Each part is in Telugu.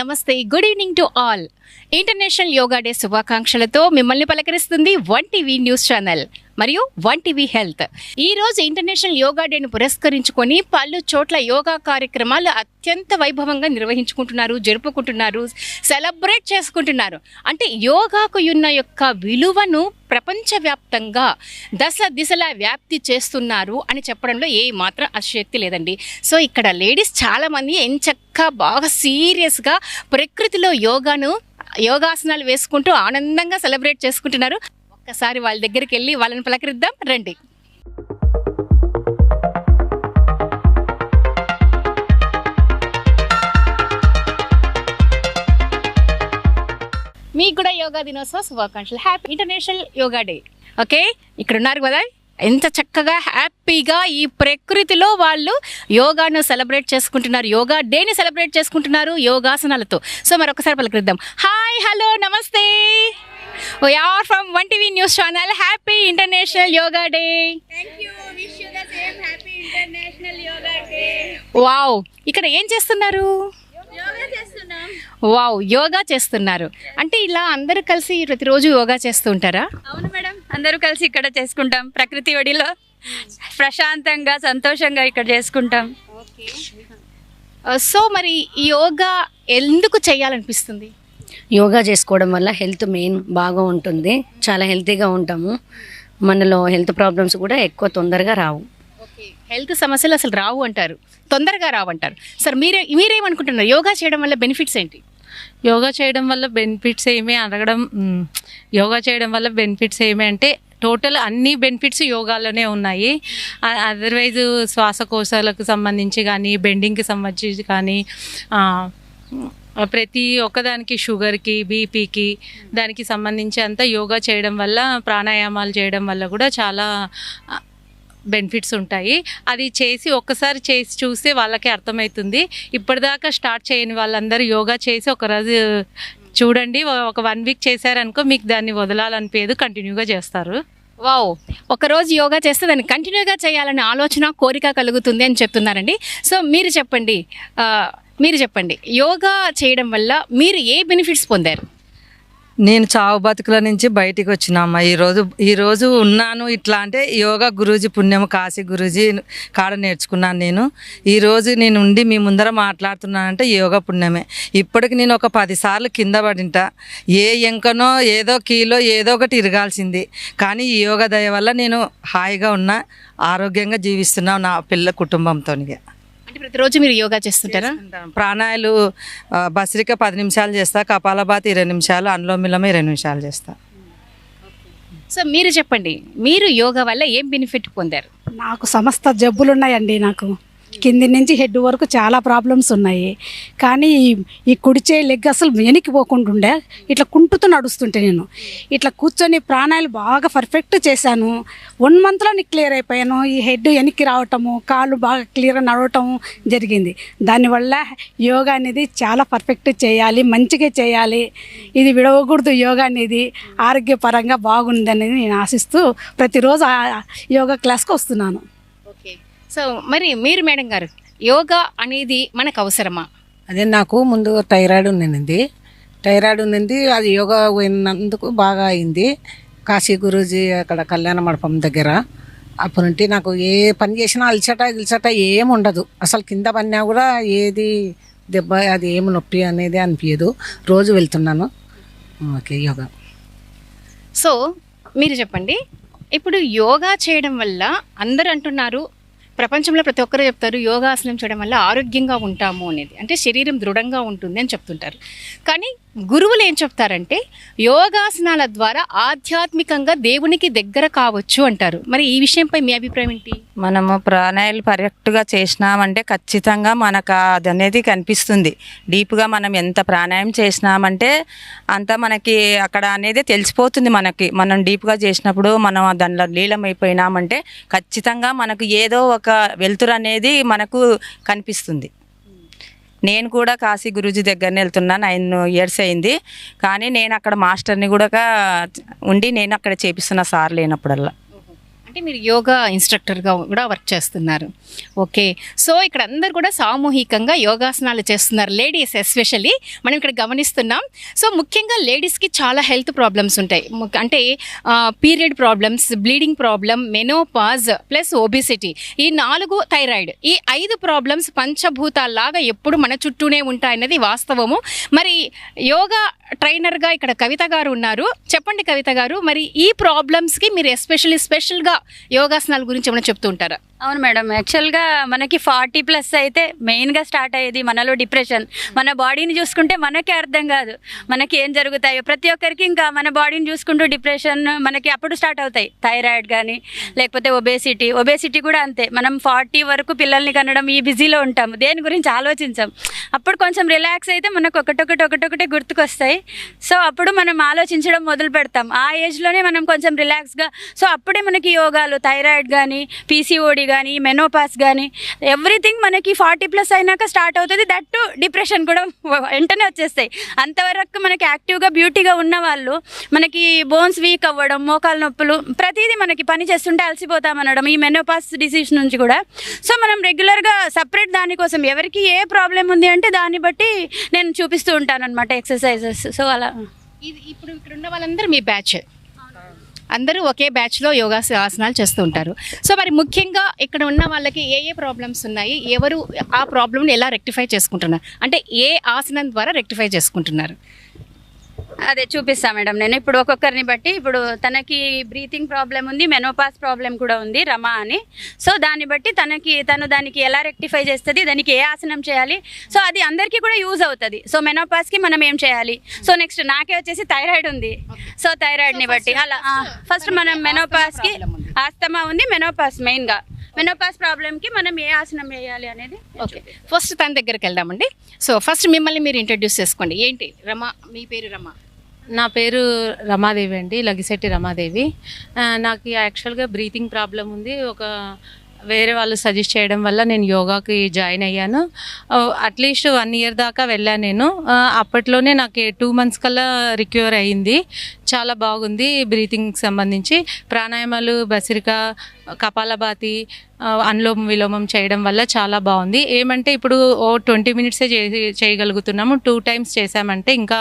నమస్తే, good evening to all. International yoga day శుభాకాంక్షలతో మిమ్మల్ని పలకరిస్తుంది వన్ టీవీ న్యూస్ ఛానల్ మరియు వన్ టీవీ హెల్త్. ఈ రోజు ఇంటర్నేషనల్ యోగా డేను పురస్కరించుకొని పలు చోట్ల యోగా కార్యక్రమాలు అత్యంత వైభవంగా నిర్వహించుకుంటున్నారు, జరుపుకుంటున్నారు, సెలబ్రేట్ చేసుకుంటున్నారు. అంటే యోగాకు ఉన్న యొక్క విలువను ప్రపంచవ్యాప్తంగా దశ దిశలా వ్యాప్తి చేస్తున్నారు అని చెప్పడంలో ఏ మాత్రం అతిశయోక్తి లేదండి. సో ఇక్కడ లేడీస్ చాలామంది ఎంచక్కా బాగా సీరియస్గా ప్రకృతిలో యోగాసనాలు వేసుకుంటూ ఆనందంగా సెలబ్రేట్ చేసుకుంటున్నారు. ఒక్కసారి వాళ్ళ దగ్గరికి వెళ్ళి వాళ్ళని పలకరిద్దాం రండి. మీకు కూడా యోగా దినోత్సవ శుభాకాంక్షలు. Happy international yoga day. Okay, ఇక్కడ ఉన్నారు కదా, ఎంత చక్కగా హ్యాపీగా ఈ ప్రకృతిలో వాళ్ళు యోగాను సెలబ్రేట్ చేసుకుంటున్నారు, యోగా డేని సెలబ్రేట్ చేసుకుంటున్నారు యోగాసనాలతో. సో మరొకసారి పలకరిద్దాం. హాయ్, హలో, నమస్తే. We are from One TV News Channel. Happy International Yoga Day. Thank you. Wish you the same. Happy International Yoga Day. Wow. ఇక్కడ ఏం చేస్తున్నారు? యోగా చేస్తున్నాం. వావ్, యోగా చేస్తున్నారు. అంటే ఇలా అందరూ కలిసి ప్రతిరోజు యోగా చేస్తూ ఉంటారా? అవును మేడం, అందరూ కలిసి ఇక్కడ చేసుకుంటాం. ప్రకృతి ఒడిలో ప్రశాంతంగా సంతోషంగా ఇక్కడ చేసుకుంటాం. సో మరి ఈ యోగా ఎందుకు చేయాలనిపిస్తుంది? యోగా చేసుకోవడం వల్ల హెల్త్ మెయిన్ బాగా ఉంటుంది, చాలా హెల్తీగా ఉంటాము. మనలో హెల్త్ ప్రాబ్లమ్స్ కూడా ఎక్కువ తొందరగా రావు. హెల్త్ సమస్యలు అసలు రావు అంటారు, తొందరగా రావు అంటారు. సార్ మీరేమనుకుంటున్నారు? యోగా చేయడం వల్ల బెనిఫిట్స్ ఏంటి? యోగా చేయడం వల్ల బెనిఫిట్స్ యోగా చేయడం వల్ల బెనిఫిట్స్ ఏమి అంటే టోటల్ అన్ని బెనిఫిట్స్ యోగాలోనే ఉన్నాయి. అదర్వైజ్ శ్వాసకోశాలకు సంబంధించి కానీ, బెండింగ్కి సంబంధించి కానీ, ప్రతి ఒక్కదానికి, షుగర్కి, బీపీకి, దానికి సంబంధించి అంతా యోగా చేయడం వల్ల, ప్రాణాయామాలు చేయడం వల్ల కూడా చాలా బెనిఫిట్స్ ఉంటాయి. అది ఒక్కసారి చేసి చూస్తే వాళ్ళకే అర్థమవుతుంది. ఇప్పటిదాకా స్టార్ట్ చేయని వాళ్ళందరూ యోగా చేసి ఒకరోజు చూడండి, ఒక 1 వీక్ చేశారనుకో మీకు దాన్ని వదలాలనిపించదు, కంటిన్యూగా చేస్తారు. వావ్, ఒకరోజు యోగా చేస్తే దాన్ని కంటిన్యూగా చేయాలనే ఆలోచన, కోరిక కలుగుతుంది అని చెప్తున్నారండి. సో మీరు చెప్పండి, యోగా చేయడం వల్ల మీరు ఏ బెనిఫిట్స్ పొందారు? నేను చావు బతుకుల నుంచి బయటికి వచ్చినామ్మా. ఈరోజు ఉన్నాను ఇట్లా అంటే యోగా గురూజీ పుణ్యము, కాశీ గురూజీ కాడ నేర్చుకున్నాను. ఈరోజు నేను ఉండి మీ ముందర మాట్లాడుతున్నానంటే యోగా పుణ్యమే. ఇప్పటికి నేను ఒక 10 సార్లు కింద పడింట, ఏ ఎంకనో ఏదో కీలో ఏదో ఒకటి ఇరగాల్సింది. కానీ ఈ యోగా దయ వల్ల నేను హాయిగా ఉన్నా, ఆరోగ్యంగా జీవిస్తున్నా నా పిల్ల కుటుంబంతో. ప్రతిరోజు మీరు యోగా చేస్తుంటారా? ప్రాణాయాలు భస్రిక 10 నిమిషాలు చేస్తా, కపాలభాతి 20 నిమిషాలు, అనులోమిలమ 20 నిమిషాలు చేస్తా. సో మీరు చెప్పండి, మీరు యోగా వల్ల ఏం బెనిఫిట్ పొందారు? నాకు సమస్త జబ్బులు ఉన్నాయండి. నాకు కింది నుంచి హెడ్ వరకు చాలా ప్రాబ్లమ్స్ ఉన్నాయి. కానీ ఈ కుడిచే లెగ్ అసలు వెనక్కి పోకుండా ఉండే, ఇట్లా కుంటుతూ నడుస్తుంటే నేను ఇట్లా కూర్చొని ప్రాణాలు బాగా పర్ఫెక్ట్ చేశాను. 1 మంత్లో క్లియర్ అయిపోయాను. ఈ హెడ్ వెనక్కి రావటము, కాళ్ళు బాగా క్లియర్గా నడవటం జరిగింది. దానివల్ల యోగా అనేది చాలా పర్ఫెక్ట్ చేయాలి, మంచిగా చేయాలి. ఇది విడవకూడదు. యోగా అనేది ఆరోగ్యపరంగా బాగుంది అనేది నేను ఆశిస్తూ ప్రతిరోజు యోగా క్లాస్కి వస్తున్నాను. సో మరి మీరు మేడం గారు, యోగా అనేది మనకు అవసరమా? అదే, నాకు ముందు థైరాయిడ్ ఉన్నింది. అది యోగా పోయినందుకు బాగా అయింది. కాశీ గురూజీ అక్కడ కళ్యాణ మండపం దగ్గర. అప్పటి నుండి నాకు ఏ పని చేసినా అలసట ఏమి ఉండదు. అసలు కింద పడినా కూడా ఏది దెబ్బ, అది ఏమి నొప్పి అనేది అనిపించదు. రోజు వెళ్తున్నాను. ఓకే, యోగా. సో మీరు చెప్పండి, ఇప్పుడు యోగా చేయడం వల్ల అందరూ అంటున్నారు, ప్రపంచంలో ప్రతి ఒక్కరు చెప్తారు యోగాసనం చేయడం వల్ల ఆరోగ్యంగా ఉంటాము అనేది, అంటే శరీరం దృఢంగా ఉంటుంది అని చెప్తుంటారు. కానీ గురువులు ఏం చెప్తారంటే యోగాసనాల ద్వారా ఆధ్యాత్మికంగా దేవునికి దగ్గర కావచ్చు అంటారు. మరి ఈ విషయంపై మీ అభిప్రాయం ఏంటి? మనము ప్రాణాయాలు కరెక్ట్గా చేసినామంటే ఖచ్చితంగా మనకు అది అనేది కనిపిస్తుంది. డీప్గా మనం ఎంత ప్రాణాయామం చేసినామంటే అంత మనకి అక్కడ అనేది తెలిసిపోతుంది. మనం డీప్గా చేసినప్పుడు మనం దానిలో లీలమైపోయినామంటే ఖచ్చితంగా మనకు ఏదో ఒక వెలుతురు అనేది మనకు కనిపిస్తుంది. నేను కూడా కాశీ గురూజీ దగ్గరనే వెళ్తున్నా, 9 ఇయర్స్ అయింది. కానీ నేను అక్కడ మాస్టర్ని కూడా ఉండి నేను అక్కడ చేపిస్తున్నా సార్ లేనప్పుడల్లా. అంటే మీరు యోగా ఇన్స్ట్రక్టర్గా కూడా వర్క్ చేస్తున్నారు. ఓకే, సో ఇక్కడ అందరు కూడా సామూహికంగా యోగాసనాలు చేస్తున్నారు, లేడీస్ ఎస్పెషల్లీ మనం ఇక్కడ గమనిస్తున్నాం. సో ముఖ్యంగా లేడీస్కి చాలా హెల్త్ ప్రాబ్లమ్స్ ఉంటాయి. అంటే period problems, bleeding problem, menopause plus obesity, ఈ 4 థైరాయిడ్, ఈ 5 ప్రాబ్లమ్స్ పంచభూతాల్లాగా ఎప్పుడు మన చుట్టూనే ఉంటాయన్నది వాస్తవము. మరి యోగా ట్రైనర్గా ఇక్కడ కవిత గారు ఉన్నారు. చెప్పండి కవిత గారు, మరి ఈ ప్రాబ్లమ్స్కి మీరు స్పెషల్గా యోగాసనాల గురించి ఏమైనా చెప్తూ ఉంటారా? అవును మేడం, యాక్చువల్గా మనకి 40+ అయితే మెయిన్గా స్టార్ట్ అయ్యేది మనలో డిప్రెషన్. మన బాడీని చూసుకుంటే మనకే అర్థం కాదు మనకి ఏం జరుగుతాయో. ప్రతి ఒక్కరికి ఇంకా మన బాడీని చూసుకుంటూ డిప్రెషన్ మనకి అప్పుడు స్టార్ట్ అవుతాయి. థైరాయిడ్ కానీ లేకపోతే ఒబేసిటీ కూడా అంతే. మనం 40 వరకు పిల్లల్ని కనడం ఈ బిజీలో ఉంటాము, దేని గురించి ఆలోచించాం. అప్పుడు కొంచెం రిలాక్స్ అయితే మనకు ఒకటొకటే గుర్తుకొస్తాయి. సో అప్పుడు మనం ఆలోచించడం మొదలు పెడతాం. ఆ ఏజ్లోనే మనం కొంచెం రిలాక్స్గా, సో అప్పుడే మనకి యోగాలు, థైరాయిడ్ కానీ, పీసీఓడి కానీ, మెనోపాస్ కానీ ఎవ్రీథింగ్ మనకి 40+ అయినాక స్టార్ట్ అవుతుంది. దట్ టు డిప్రెషన్ కూడా వెంటనే వచ్చేస్తాయి. అంతవరకు మనకి యాక్టివ్గా బ్యూటీగా ఉన్న వాళ్ళు మనకి బోన్స్ వీక్ అవ్వడం, మోకాలు నొప్పులు, ప్రతిదీ మనకి పని చేస్తుంటే అలసిపోతామనడం, ఈ మెనోపాస్ డిసీజ్ నుంచి కూడా. సో మనం రెగ్యులర్గా సపరేట్ దానికోసం ఎవరికి ఏ ప్రాబ్లం ఉంది అంటే దాన్ని బట్టి నేను చూపిస్తూ ఉంటాను అనమాట ఎక్సర్సైజెస్. సో అలా ఇది ఇప్పుడు ఇక్కడ ఉన్న వాళ్ళందరూ మీ బ్యాచ్, అందరూ ఒకే బ్యాచ్లో ఆసనాలు చేస్తూ ఉంటారు. సో మరి ముఖ్యంగా ఇక్కడ ఉన్న వాళ్ళకి ఏ ప్రాబ్లమ్స్ ఉన్నాయి, ఎవరు ఆ ప్రాబ్లమ్ని ఎలా రెక్టిఫై చేసుకుంటున్నారు, అంటే ఏ ఆసనం ద్వారా రెక్టిఫై చేసుకుంటున్నారు? అదే చూపిస్తా మేడం. నేను ఇప్పుడు ఒక్కొక్కరిని బట్టి, ఇప్పుడు తనకి బ్రీతింగ్ ప్రాబ్లం ఉంది, మెనోపాస్ ప్రాబ్లం కూడా ఉంది, రమా అని. సో దాన్ని బట్టి తను దానికి ఎలా రెక్టిఫై చేస్తుంది, దానికి ఏ ఆసనం చేయాలి, సో అది అందరికీ కూడా యూజ్ అవుతుంది. సో మెనోపాస్కి మనం ఏం చేయాలి, సో నెక్స్ట్ నాకే వచ్చేసి థైరాయిడ్ ఉంది, సో థైరాయిడ్ని బట్టి అలా ఫస్ట్ మనం మెనోపాస్కి, ఆస్తమా ఉంది, మెనోపాస్ మెయిన్గా మెనోపాస్ ప్రాబ్లంకి మనం ఏ ఆసనం వేయాలి అనేది. ఓకే, ఫస్ట్ తన దగ్గరికి వెళ్దామండి. సో ఫస్ట్ మిమ్మల్ని మీరు ఇంట్రడ్యూస్ చేసుకోండి. ఏంటి రమా, మీ పేరు రమా? నా పేరు రమాదేవి అండి, లగిశెట్టి రమాదేవి. నాకు యాక్చువల్గా బ్రీతింగ్ ప్రాబ్లం ఉంది. వేరే వాళ్ళు సజెస్ట్ చేయడం వల్ల నేను యోగాకి జాయిన్ అయ్యాను. అట్లీస్ట్ 1 ఇయర్ దాకా వెళ్ళాను నేను. అప్పట్లోనే నాకు 2 months కల్లా రిక్యూర్ అయ్యింది. చాలా బాగుంది. బ్రీతింగ్కి సంబంధించి ప్రాణాయామాలు, బసిరిక, కపాలభాతి, అనులోమం విలోమం చేయడం వల్ల చాలా బాగుంది. ఏమంటే ఇప్పుడు 20 minutesే చేయగలుగుతున్నాము. 2 times చేసామంటే ఇంకా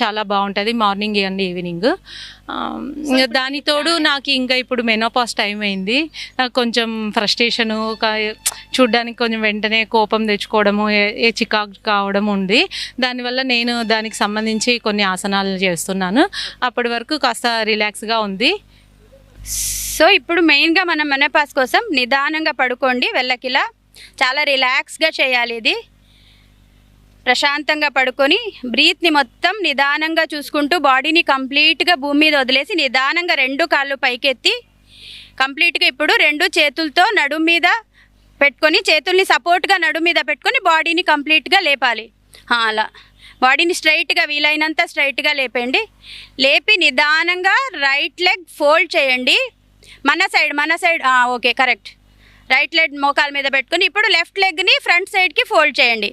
చాలా బాగుంటుంది, మార్నింగ్ అండ్ ఈవినింగ్. దానితోడు నాకు ఇంకా ఇప్పుడు మెనోపాస్ టైం అయింది. కొంచెం ఫ్రస్ట్రేషను, చూడ్డానికి కొంచెం వెంటనే కోపం తెచ్చుకోవడము, చికాకు కావడం ఉంది. దానివల్ల నేను దానికి సంబంధించి కొన్ని ఆసనాలు చేస్తున్నాను. అప్పటి వరకు కాస్త రిలాక్స్గా ఉంది. సో ఇప్పుడు మెయిన్గా మనం మెనోపాస్ కోసం నిదానంగా పడుకోండి, వెళ్ళకిలా చాలా రిలాక్స్గా చేయాలి. ఇది ప్రశాంతంగా పడుకొని బ్రీత్ని మొత్తం నిదానంగా చూసుకుంటూ బాడీని కంప్లీట్గా భూమి మీద వదిలేసి నిదానంగా 2 కాళ్ళు పైకెత్తి కంప్లీట్గా ఇప్పుడు 2 చేతులతో నడుము మీద పెట్టుకొని, చేతుల్ని సపోర్ట్గా నడుము మీద పెట్టుకొని బాడీని కంప్లీట్గా లేపాలి. అలా బాడీని స్ట్రైట్గా, వీలైనంత స్ట్రైట్గా లేపండి. లేపి నిదానంగా రైట్ లెగ్ ఫోల్డ్ చేయండి. మన side okay, correct. Right leg మోకాల మీద పెట్టుకొని ఇప్పుడు లెఫ్ట్ లెగ్ని ఫ్రంట్ సైడ్కి ఫోల్డ్ చేయండి.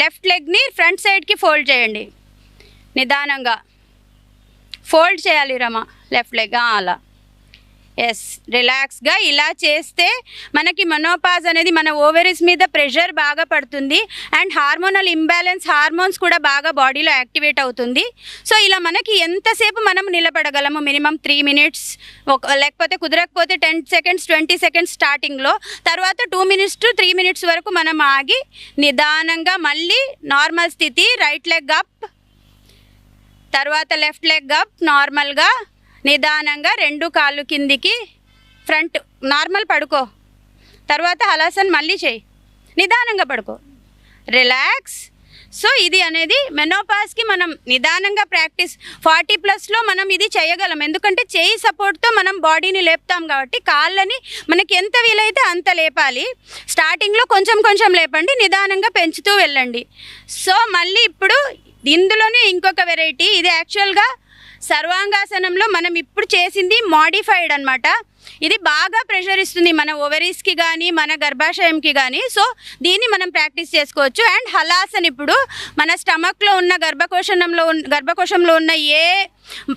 లెఫ్ట్ లెగ్ని ఫ్రంట్ సైడ్కి ఫోల్డ్ చేయండి. నిదానంగా ఫోల్డ్ చేయాలి రమ, లెఫ్ట్ లెగ్ అలా. ఎస్, రిలాక్స్గా ఇలా చేస్తే మనకి మెనోపాజ్ అనేది మన ఓవరీస్ మీద ప్రెషర్ బాగా పడుతుంది అండ్ హార్మోనల్ ఇంబ్యాలెన్స్, హార్మోన్స్ కూడా బాగా బాడీలో యాక్టివేట్ అవుతుంది. సో ఇలా మనకి ఎంతసేపు మనం నిలబడగలము, మినిమం 3 minutes, లేకపోతే కుదరకపోతే 10 seconds 20 seconds స్టార్టింగ్లో, తర్వాత 2 minutes to 3 minutes వరకు మనం ఆగి నిదానంగా మళ్ళీ నార్మల్ స్థితి, రైట్ లెగ్ అప్, తర్వాత లెఫ్ట్ లెగ్ అప్, నార్మల్గా నిదానంగా 2 కాళ్ళు కిందికి, ఫ్రంట్ నార్మల్ పడుకో, తర్వాత హలాసన్ మళ్ళీ చేయి, నిదానంగా పడుకో, రిలాక్స్. సో ఇది అనేది మెనోపాస్కి మనం నిదానంగా ప్రాక్టీస్ 40+లో మనం ఇది చేయగలం. ఎందుకంటే చేయి సపోర్ట్తో మనం బాడీని లేపుతాం కాబట్టి కాళ్ళని మనకి ఎంత వీలైతే అంత లేపాలి. స్టార్టింగ్లో కొంచెం లేపండి, నిదానంగా పెంచుతూ వెళ్ళండి. సో మళ్ళీ ఇప్పుడు ఇందులోనే ఇంకొక వెరైటీ, ఇది యాక్చువల్గా సర్వాంగాసనంలో మనం ఇప్పుడు చేసింది మాడిఫైడ్ అనమాట. ఇది బాగా ప్రెషర్ ఇస్తుంది మన ఓవరీస్కి కానీ మన గర్భాశయంకి కానీ. సో దీన్ని మనం ప్రాక్టీస్ చేసుకోవచ్చు. అండ్ హలాసన్ ఇప్పుడు మన స్టమక్లో ఉన్న గర్భకోశంలో ఉన్న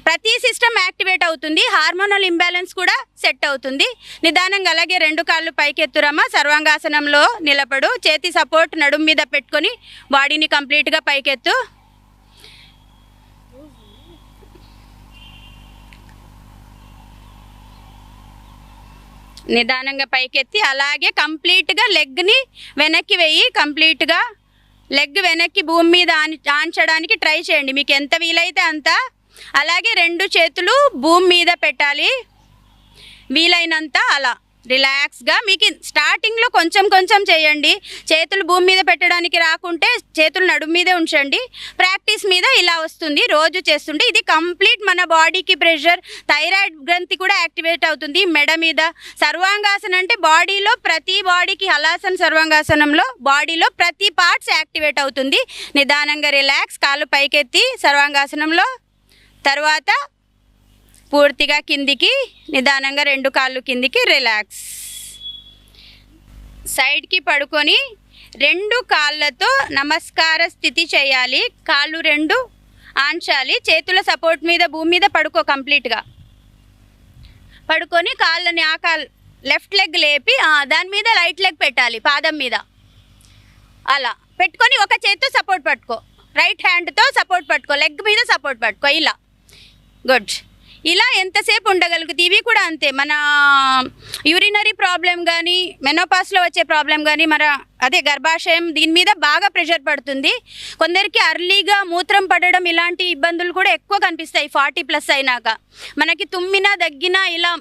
ప్రతి సిస్టమ్ యాక్టివేట్ అవుతుంది. హార్మోనల్ ఇంబ్యాలెన్స్ కూడా సెట్ అవుతుంది. నిదానంగా అలాగే 2 కాళ్ళు పైకెత్తురమ్మా. సర్వాంగాసనంలో నిలబడు. చేతి సపోర్ట్ నడుము మీద పెట్టుకొని బాడీని కంప్లీట్గా పైకెత్తు. నిదానంగా పైకెత్తి అలాగే కంప్లీట్గా లెగ్ని వెనక్కి వెయ్యి. కంప్లీట్గా లెగ్ వెనక్కి భూమి మీద ఆంచడానికి ట్రై చేయండి, మీకు ఎంత వీలైతే అంత. అలాగే 2 చేతులు భూమి మీద పెట్టాలి, వీలైనంత అలా రిలాక్స్గా. మీకు స్టార్టింగ్లో కొంచెం చేయండి. చేతులు భూమి మీద పెట్టడానికి రాకుంటే చేతులు నడుము మీదే ఉంచండి. ప్రాక్టీస్ మీద ఇలా వస్తుంది, రోజు చేస్తుంటే ఇది కంప్లీట్ మన బాడీకి ప్రెషర్. థైరాయిడ్ గ్రంథి కూడా యాక్టివేట్ అవుతుంది మెడ మీద. సర్వాంగాసనం అంటే బాడీలో ప్రతి బాడీకి, హలాసన్ సర్వాంగాసనంలో బాడీలో ప్రతి పార్ట్స్ యాక్టివేట్ అవుతుంది. నిదానంగా రిలాక్స్, కాళ్ళు పైకెత్తి సర్వాంగాసనంలో. తర్వాత పూర్తిగా కిందికి, నిదానంగా 2 కాళ్ళు కిందికి, రిలాక్స్. సైడ్కి పడుకొని 2 కాళ్ళతో నమస్కార స్థితి చేయాలి. కాళ్ళు 2 ఆంచాలి. చేతుల సపోర్ట్ మీద భూమి మీద పడుకో. కంప్లీట్గా పడుకొని కాళ్ళని లెఫ్ట్ లెగ్ లేపి దాని మీద రైట్ లెగ్ పెట్టాలి, పాదం మీద. అలా పెట్టుకొని ఒక చేత్తో సపోర్ట్ పట్టుకో, రైట్ హ్యాండ్తో సపోర్ట్ పట్టుకో, లెగ్ మీద సపోర్ట్ పట్టుకో. ఇలా గుడ్. ఇలా ఎంతసేపు ఉండగలుగుతుంది. ఇవి కూడా అంతే. మన యూరినరీ ప్రాబ్లం కానీ, మెనోపాస్లో వచ్చే ప్రాబ్లం కానీ, గర్భాశయం దీని మీద బాగా ప్రెషర్ పడుతుంది. కొందరికి అర్లీగా మూత్రం పడడం ఇలాంటి ఇబ్బందులు కూడా ఎక్కువ కనిపిస్తాయి 40+ అయినాక. మనకి తుమ్మినా దగ్గినా ఇలా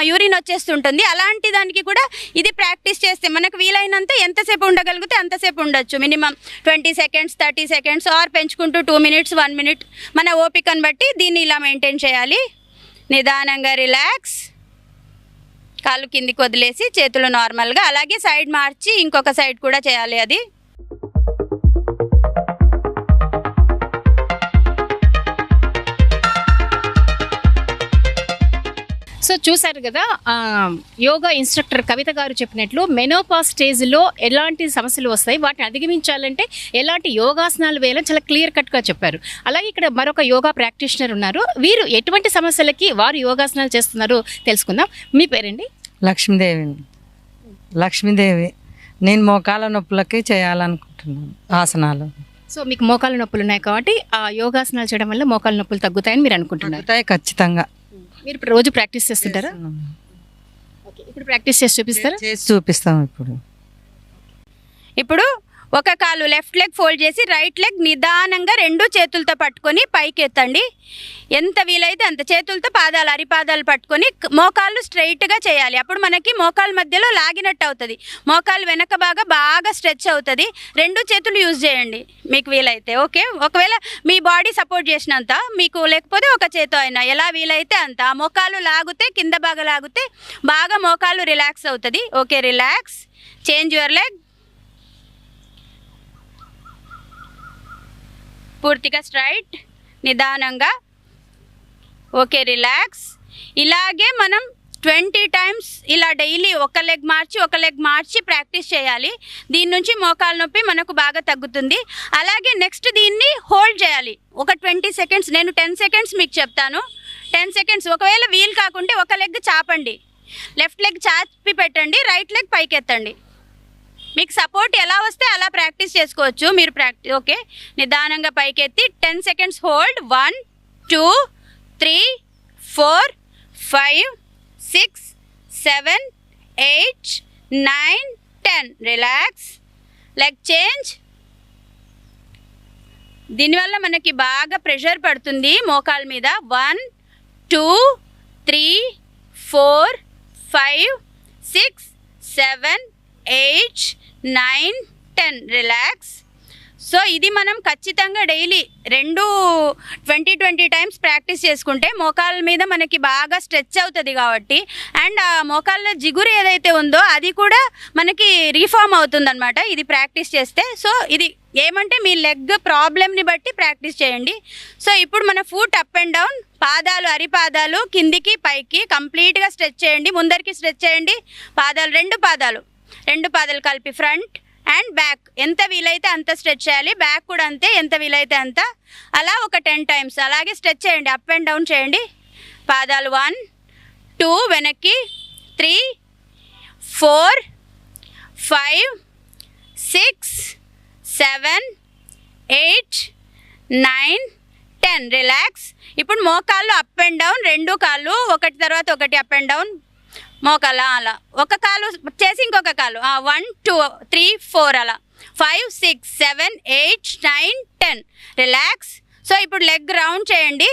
యూరిన్ వచ్చేస్తుంటుంది. అలాంటి దానికి కూడా ఇది ప్రాక్టీస్ చేస్తే మనకు వీలైనంత ఎంతసేపు ఉండగలిగితే అంతసేపు ఉండొచ్చు. మినిమం 20 సెకండ్స్, 30 సెకండ్స్, ఆర్ పెంచుకుంటూ 2 మినిట్స్, 1 మినిట్ మన ఓపికను బట్టి దీన్ని ఇలా మెయింటైన్ చేయాలి. నిదానంగా రిలాక్స్, కాళ్ళు కిందికి వదిలేసి చేతులు నార్మల్గా. అలాగే సైడ్ మార్చి ఇంకొక సైడ్ కూడా చేయాలి అది. సో చూసారు కదా, యోగా ఇన్స్ట్రక్టర్ కవిత గారు చెప్పినట్లు మెనోపాస్ స్టేజ్లో ఎలాంటి సమస్యలు వస్తాయి, వాటిని అధిగమించాలంటే ఎలాంటి యోగాసనాలు వేయాలని చాలా క్లియర్ కట్గా చెప్పారు. అలాగే ఇక్కడ మరొక యోగా ప్రాక్టీషనర్ ఉన్నారు. వీరు ఎటువంటి సమస్యలకి వారు యోగాసనాలు చేస్తున్నారో తెలుసుకుందాం. మీ పేరండి? లక్ష్మీదేవి. నేను మోకాల నొప్పులకి చేయాలనుకుంటున్నాను ఆసనాలు. సో మీకు మోకాల నొప్పులు ఉన్నాయి కాబట్టి ఆ యోగాసనాలు చేయడం వల్ల మోకాల నొప్పులు తగ్గుతాయని మీరు అనుకుంటున్నారు? తగ్గుతాయి ఖచ్చితంగా. మీరు ఇప్పుడు రోజు ప్రాక్టీస్ చేస్తుంటారా? ఓకే, ఇప్పుడు ప్రాక్టీస్ చేసి చూపిస్తారా? చేసి చూపిస్తాం. ఇప్పుడు ఒక కాలు లెఫ్ట్ లెగ్ ఫోల్డ్ చేసి రైట్ లెగ్ నిదానంగా 2 చేతులతో పట్టుకొని పైకి ఎత్తండి. ఎంత వీలైతే అంత చేతులతో అరిపాదాలు పట్టుకొని మోకాళ్ళు స్ట్రైట్గా చేయాలి. అప్పుడు మనకి మోకాళ్ళ మధ్యలో లాగినట్టు అవుతుంది. మోకాళ్ళు వెనక బాగా స్ట్రెచ్ అవుతుంది. 2 చేతులు యూజ్ చేయండి మీకు వీలైతే. ఓకే, ఒకవేళ మీ బాడీ సపోర్ట్ చేసినంత మీకు, లేకపోతే ఒక చేతో అయినా, ఎలా వీలైతే అంత. ఆ మోకాళ్ళు లాగితే, కింద బాగా లాగితే బాగా మోకాళ్ళు రిలాక్స్ అవుతుంది. Okay, relax. Change your leg. పూర్తిగా స్ట్రైట్, నిదానంగా. Okay, relax. ఇలాగే మనం 20 టైమ్స్ ఇలా డైలీ ఒక లెగ్ మార్చి ప్రాక్టీస్ చేయాలి. దీని నుంచి మోకాలు నొప్పి మనకు బాగా తగ్గుతుంది. అలాగే నెక్స్ట్ దీన్ని హోల్డ్ చేయాలి ఒక 20 సెకండ్స్. నేను 10 సెకండ్స్ మీకు చెప్తాను. 10 సెకండ్స్. ఒకవేళ వీలు కాకుంటే ఒక లెగ్ చాపండి, లెఫ్ట్ లెగ్ చాపి పెట్టండి, రైట్ లెగ్ పైకి ఎత్తండి. మీకు సపోర్ట్ ఎలా వస్తే అలా ప్రాక్టీస్ చేసుకోవచ్చు మీరు. ఓకే, నిదానంగా పైకెత్తి 10 seconds hold. 1 2 3 4 5 6 7 8 9 10. Relax. Leg change. దీనివల్ల మనకి బాగా ప్రెషర్ పడుతుంది మోకాళ్ళ మీద. 1 2 3 4 5 6 7 8 9 10. రిలాక్స్. సో ఇది మనం ఖచ్చితంగా డైలీ 20 టైమ్స్ ప్రాక్టీస్ చేసుకుంటే మోకాళ్ళ మీద మనకి బాగా స్ట్రెచ్ అవుతుంది కాబట్టి, అండ్ ఆ మోకాళ్ళ జిగురు ఏదైతే ఉందో అది కూడా మనకి రీఫార్మ్ అవుతుందన్నమాట ఇది ప్రాక్టీస్ చేస్తే. సో ఇది ఏమంటే మీ లెగ్ ప్రాబ్లమ్ని బట్టి ప్రాక్టీస్ చేయండి. సో ఇప్పుడు మన ఫుట్ అప్ అండ్ డౌన్, పాదాలు అరిపాదాలు కిందికి పైకి కంప్లీట్గా స్ట్రెచ్ చేయండి. ముందరికి స్ట్రెచ్ చేయండి. పాదాలు రెండు పాదాలు కలిపి ఫ్రంట్ అండ్ బ్యాక్ ఎంత వీలైతే అంత స్ట్రెచ్ చేయాలి. బ్యాక్ కూడా అంతే, ఎంత వీలైతే అంత. అలా ఒక 10 టైమ్స్ అలాగే స్ట్రెచ్ చేయండి. అప్ అండ్ డౌన్ చేయండి. పాదాలు 1 2 వెనక్కి 3 4 5 6 7 8 9 10. రిలాక్స్. ఇప్పుడు మోకాళ్ళు అప్ అండ్ డౌన్, రెండు కాళ్ళు ఒకటి తర్వాత ఒకటి అప్ అండ్ డౌన్. మోకాళ్ళ అలా ఒక కాలు చేసి ఇంకొక కాలు 1 2 3 4 అలా 5 6 7 8 9 10. రిలాక్స్. సో ఇప్పుడు లెగ్ రౌండ్ చేయండి.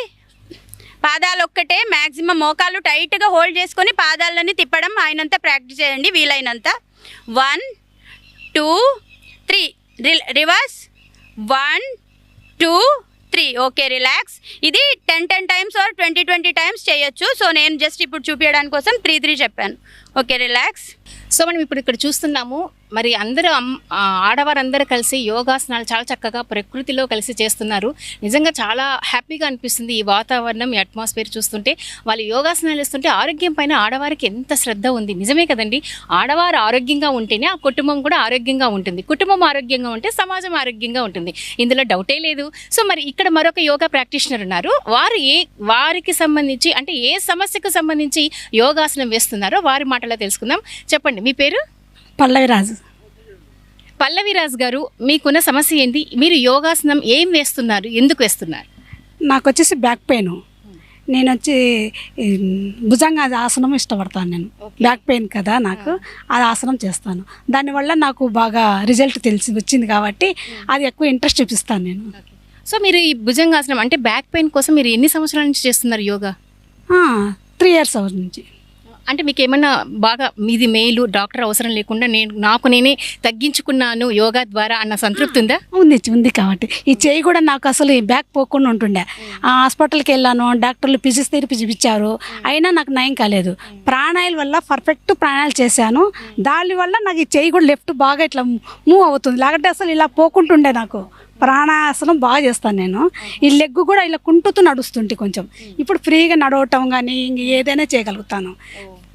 పాదాలు ఒక్కటే, మ్యాక్సిమం మోకాళ్ళు టైట్గా హోల్డ్ చేసుకొని పాదాలని తిప్పడం అయినంత ప్రాక్టీస్ చేయండి వీలైనంత. 1 2 3 రివర్స్ 1 2 3. Okay, relax. ఇది 10 టైమ్స్ ఆర్ 20 టైమ్స్ చేయొచ్చు. సో నేను జస్ట్ ఇప్పుడు చూపించడానికి కోసం 3 చెప్పాను. Okay, relax. సో మనం ఇప్పుడు ఇక్కడ చూస్తున్నాము, మరి అందరూ ఆడవారందరూ కలిసి యోగాసనాలు చాలా చక్కగా ప్రకృతిలో కలిసి చేస్తున్నారు. నిజంగా చాలా హ్యాపీగా అనిపిస్తుంది ఈ వాతావరణం, ఈ అట్మాస్ఫియర్ చూస్తుంటే. వాళ్ళు యోగాసనాలు వేస్తుంటే ఆరోగ్యం పైన ఆడవారికి ఎంత శ్రద్ధ ఉంది. నిజమే కదండి, ఆడవారు ఆరోగ్యంగా ఉంటేనే ఆ కుటుంబం కూడా ఆరోగ్యంగా ఉంటుంది. కుటుంబం ఆరోగ్యంగా ఉంటే సమాజం ఆరోగ్యంగా ఉంటుంది, ఇందులో డౌటే లేదు. సో మరి ఇక్కడ మరొక యోగా ప్రాక్టీషనర్ ఉన్నారు. వారికి సంబంధించి అంటే ఏ సమస్యకు సంబంధించి యోగాసనం వేస్తున్నారో వారి మాటలో తెలుసుకుందాం. చెప్పండి, మీ పేరు? పల్లవిరాజ్ గారు, మీకున్న సమస్య ఏంటి? మీరు యోగాసనం ఏం వేస్తున్నారు, ఎందుకు వేస్తున్నారు? నాకు వచ్చేసి బ్యాక్ పెయిన్. నేను వచ్చి భుజంగ ఆసనం ఇష్టపడతాను. నేను బ్యాక్ పెయిన్ కదా, నాకు అది ఆసనం చేస్తాను. దానివల్ల నాకు బాగా రిజల్ట్ వచ్చింది కాబట్టి అది ఎక్కువ ఇంట్రెస్ట్ చూపిస్తాను నేను. సో మీరు ఈ భుజంగాసనం అంటే బ్యాక్ పెయిన్ కోసం మీరు ఎన్ని సంవత్సరాల నుంచి చేస్తున్నారు యోగా? 3 years నుంచి. అంటే మీకు ఏమన్నా బాగా మీది మేలు, డాక్టర్ అవసరం లేకుండా నాకు నేనే తగ్గించుకున్నాను యోగా ద్వారా అన్న సంతృప్తి ఉందా? ఉంది కాబట్టి ఈ చేయి కూడా నాకు అసలు ఈ బ్యాక్ పోకుండా ఉంటుండే. హాస్పిటల్కి వెళ్ళాను, డాక్టర్లు ఫిజియోథెరపీ చూపించారు, అయినా నాకు నయం కాలేదు. ప్రాణాయాల వల్ల పర్ఫెక్ట్ ప్రాణాయాలు చేశాను. దానివల్ల నాకు ఈ చేయి కూడా లెఫ్ట్ బాగా ఇట్లా మూవ్ అవుతుంది. లేకపోతే అసలు ఇలా పోకుంటుండే. నాకు ప్రాణాయాసనం బాగా చేస్తాను నేను. ఈ లెగ్ కూడా ఇలా కుంటుతూ నడుస్తుంటే కొంచెం ఇప్పుడు ఫ్రీగా నడవటం కానీ ఇంక ఏదైనా చేయగలుగుతాను.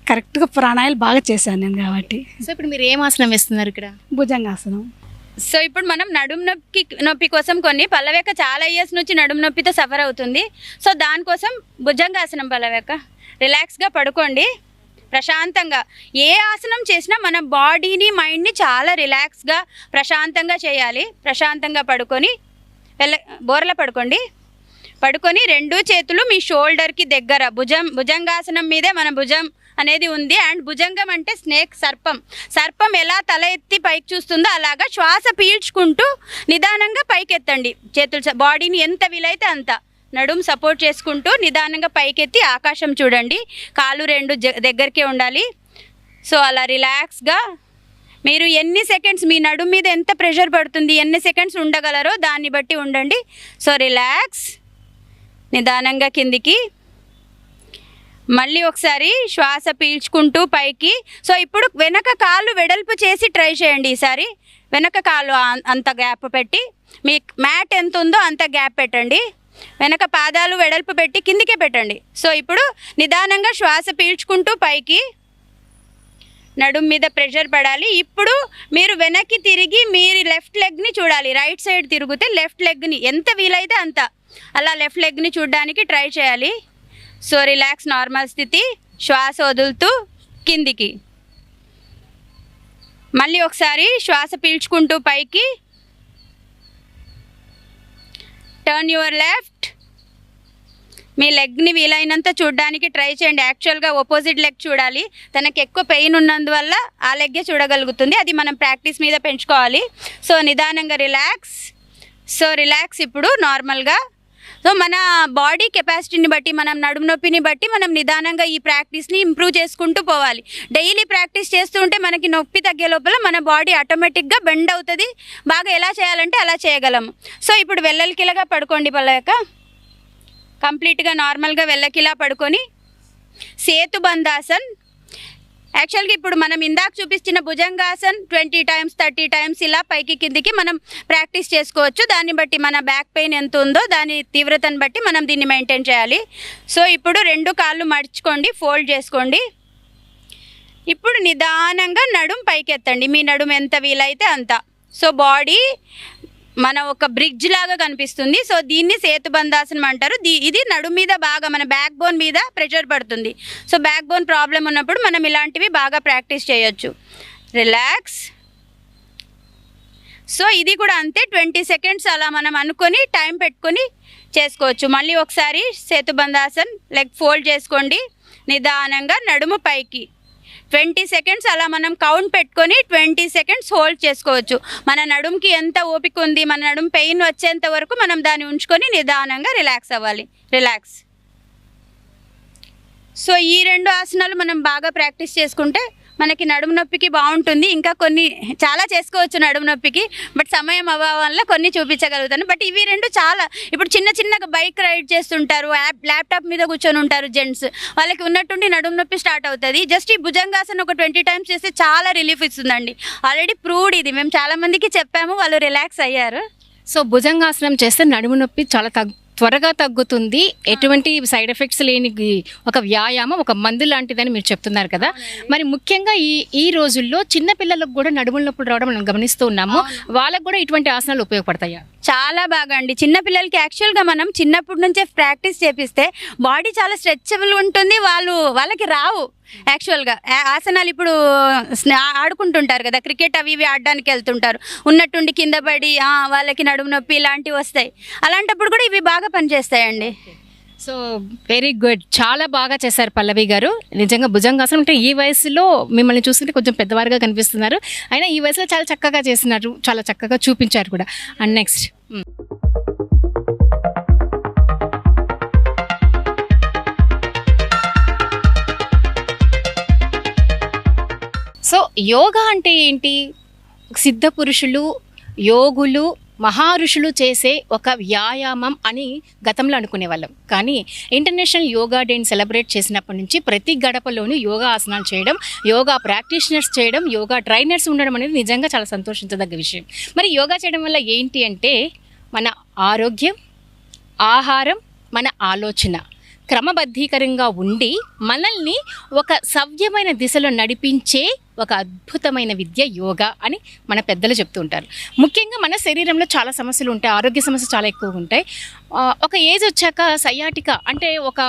కరెక్ట్గా ప్రాణాయాలు బాగా చేశాను నేను కాబట్టి. సో ఇప్పుడు మీరు ఏం ఆసనం వేస్తున్నారు ఇక్కడ? భుజంగాసనం. సో ఇప్పుడు మనం నడుము నొప్పి కోసం పల్లవేక చాలా ఇయర్స్ నుంచి నడుము నొప్పితో సఫర్ అవుతుంది. సో దానికోసం భుజంగాసనం. పల్లవేక రిలాక్స్గా పడుకోండి ప్రశాంతంగా. ఏ ఆసనం చేసినా మన బాడీని మైండ్ని చాలా రిలాక్స్గా ప్రశాంతంగా చేయాలి. ప్రశాంతంగా పడుకొని బోర్లా పడుకొని 2 చేతులు మీ షోల్డర్కి దగ్గర, భుజంగాసనం మీదే మన భుజం అనేది ఉంది. అండ్ భుజంగం అంటే స్నేక్, సర్పం ఎలా తల ఎత్తి పైకి చూస్తుందో అలాగా శ్వాస పీల్చుకుంటూ నిదానంగా పైకి ఎత్తండి. చేతులు బాడీని ఎంత వీలైతే అంత నడుము సపోర్ట్ చేసుకుంటూ నిదానంగా పైకెత్తి ఆకాశం చూడండి. కాళ్ళు 2 దగ్గరికే ఉండాలి. సో అలా రిలాక్స్గా మీరు ఎన్ని సెకండ్స్ మీ నడుము మీద ఎంత ప్రెషర్ పడుతుంది, ఎన్ని సెకండ్స్ ఉండగలరో దాన్ని బట్టి ఉండండి. So relax. నిదానంగా కిందికి మళ్ళీ ఒకసారి శ్వాస పీల్చుకుంటూ పైకి. సో ఇప్పుడు వెనక కాళ్ళు వెడల్పు చేసి ట్రై చేయండి. ఈసారి వెనక కాళ్ళు అంత గ్యాప్ పెట్టి, మీ మ్యాట్ ఎంత ఉందో అంత గ్యాప్ పెట్టండి. వెనక పాదాలు వెడల్పు పెట్టి కిందికే పెట్టండి. సో ఇప్పుడు నిదానంగా శ్వాస పీల్చుకుంటూ పైకి, నడుము మీద ప్రెషర్ పడాలి. ఇప్పుడు మీరు వెనక్కి తిరిగి మీరు లెఫ్ట్ లెగ్ని చూడాలి. రైట్ సైడ్ తిరిగితే లెఫ్ట్ లెగ్ని ఎంత వీలైతే అంత అలా లెఫ్ట్ లెగ్ని చూడడానికి ట్రై చేయాలి. సో రిలాక్స్, నార్మల్ స్థితి. శ్వాస వదులుతూ కిందికి. మళ్ళీ ఒకసారి శ్వాస పీల్చుకుంటూ పైకి. Turn your left. మీ లెగ్ని వీలైనంత చూడడానికి ట్రై చేయండి. యాక్చువల్గా ఆపోజిట్ లెగ్ చూడాలి. తనకి ఎక్కువ పెయిన్ ఉన్నందువల్ల ఆ లెగ్గే చూడగలుగుతుంది. అది మనం ప్రాక్టీస్ మీద పెంచుకోవాలి. సో నిదానంగా రిలాక్స్. So relax. ఇప్పుడు నార్మల్గా సో మన బాడీ కెపాసిటీని బట్టి, మనం నడుము నొప్పిని బట్టి మనం నిదానంగా ఈ ప్రాక్టీస్ని ఇంప్రూవ్ చేసుకుంటూ పోవాలి. డైలీ ప్రాక్టీస్ చేస్తూ ఉంటే మనకి నొప్పి తగ్గే లోపల మన బాడీ ఆటోమేటిక్గా బెండ్ అవుతుంది. బాగా ఎలా చేయాలంటే అలా చేయగలము. సో ఇప్పుడు వెల్లకిలాగా పడుకోండి. పళ్ళాక కంప్లీట్గా నార్మల్గా వెల్లకిలా పడుకొని సేతుబంధాసన్. యాక్చువల్గా ఇప్పుడు మనం ఇందాక చూపించిన భుజంగాసన్ 20 times 30 times ఇలా పైకి కిందికి మనం ప్రాక్టీస్ చేసుకోవచ్చు. దాన్ని బట్టి మన బ్యాక్ పెయిన్ ఎంత ఉందో దాని తీవ్రతను బట్టి మనం దీన్ని మెయింటైన్ చేయాలి. సో ఇప్పుడు 2 కాళ్ళు మడుచుకోండి, ఫోల్డ్ చేసుకోండి. ఇప్పుడు నిదానంగా నడుం పైకి ఎత్తండి, మీ నడుం ఎంత వీలైతే అంత. సో బాడీ మన ఒక బ్రిడ్జ్ లాగా కనిపిస్తుంది. సో దీన్ని సేతుబంధాసనం అంటారు. ఇది నడుము మీద బాగా మన బ్యాక్ బోన్ మీద ప్రెషర్ పడుతుంది. సో బ్యాక్ బోన్ ప్రాబ్లం ఉన్నప్పుడు మనం ఇలాంటివి బాగా ప్రాక్టీస్ చేయొచ్చు. రిలాక్స్. సో ఇది కూడా అంతే, 20 seconds అలా మనం అనుకొని టైం పెట్టుకొని చేసుకోవచ్చు. మళ్ళీ ఒకసారి సేతుబంధాసన్, లెగ్ ఫోల్డ్ చేసుకోండి, నిదానంగా నడుము పైకి 20 seconds అలా మనం కౌంట్ పెట్టుకొని 20 seconds హోల్డ్ చేసుకోవచ్చు. మన నడుముకి ఎంత ఓపిక ఉంది, మన నడుము పెయిన్ వచ్చేంత వరకు మనం దాన్ని ఉంచుకొని నిదానంగా రిలాక్స్ అవ్వాలి. రిలాక్స్. సో ఈ 2 ఆసనాలు మనం బాగా ప్రాక్టీస్ చేసుకుంటే మనకి నడుము నొప్పికి బాగుంటుంది. ఇంకా కొన్ని చాలా చేసుకోవచ్చు నడుము నొప్పికి, బట్ సమయం అవ్వడం వల్ల కొన్ని చూపించగలుగుతాను. బట్ ఇవి 2 చాలా, ఇప్పుడు చిన్నగా బైక్ రైడ్ చేస్తుంటారు, ల్యాప్టాప్ మీద కూర్చొని ఉంటారు జెంట్స్, వాళ్ళకి ఉన్నట్టుండి నడుము నొప్పి స్టార్ట్ అవుతుంది. జస్ట్ ఈ భుజంగాసన ఒక 20 times చేస్తే చాలా రిలీఫ్ ఇస్తుందండి. ఆల్రెడీ ప్రూవ్డ్ ఇది, మేము చాలా మందికి చెప్పాము, వాళ్ళు రిలాక్స్ అయ్యారు. సో భుజంగాసనం చేస్తే నడుము నొప్పి చాలా త్వరగా తగ్గుతుంది, ఎటువంటి సైడ్ ఎఫెక్ట్స్ లేని ఒక వ్యాయామం, ఒక మందు లాంటిదని మీరు చెప్తున్నారు కదా. మరి ముఖ్యంగా ఈ రోజుల్లో చిన్న పిల్లలకు కూడా నడుముల నొప్పులు రావడం మనం గమనిస్తూ ఉన్నాము. వాళ్ళకు కూడా ఇటువంటి ఆసనాలు ఉపయోగపడతాయా? చాలా బాగా అండి. చిన్నపిల్లలకి యాక్చువల్గా మనం చిన్నప్పటి నుంచే ప్రాక్టీస్ చేపిస్తే బాడీ చాలా స్ట్రెచబుల్ ఉంటుంది. వాళ్ళకి రావు యాక్చువల్గా ఆసనాలు. ఇప్పుడు ఆడుకుంటుంటారు కదా, క్రికెట్ అవి ఇవి ఆడడానికి వెళ్తుంటారు, ఉన్నట్టుండి కింద పడి వాళ్ళకి నడుము నొప్పి ఇలాంటివి వస్తాయి. అలాంటప్పుడు కూడా ఇవి బాగా పనిచేస్తాయండి. సో వెరీ గుడ్, చాలా బాగా చేశారు పల్లవి గారు. నిజంగా భుజంగాసనం అంటే ఈ వయసులో మిమ్మల్ని చూస్తుంటే కొంచెం పెద్దవారుగా కనిపిస్తున్నారు, అయినా ఈ వయసులో చాలా చక్కగా చేసినారు, చాలా చక్కగా చూపించారు కూడా. అండ్ నెక్స్ట్, సో యోగా అంటే ఏంటి? సిద్ధ పురుషులు, యోగులు, మహారుషులు చేసే ఒక వ్యాయామం అని గతంలో అనుకునే వాళ్ళం. కానీ ఇంటర్నేషనల్ యోగా డేని సెలబ్రేట్ చేసినప్పటి నుంచి ప్రతి గడపలోనూ యోగా ఆసనాలు చేయడం, యోగా ప్రాక్టీషనర్స్ చేయడం, యోగా ట్రైనర్స్ ఉండడం అనేది నిజంగా చాలా సంతోషించదగ్గ విషయం. మరి యోగా చేయడం వల్ల ఏంటి అంటే మన ఆరోగ్యం, ఆహారం, మన ఆలోచన క్రమబద్ధీకరంగా ఉండి మనల్ని ఒక సవ్యమైన దిశలో నడిపించే ఒక అద్భుతమైన విద్య యోగా అని మన పెద్దలు చెప్తూ ఉంటారు. ముఖ్యంగా మన శరీరంలో చాలా సమస్యలు ఉంటాయి, ఆరోగ్య సమస్యలు చాలా ఎక్కువగా ఉంటాయి. ఒక ఏజ్ వచ్చాక సయాటికా అంటే ఒక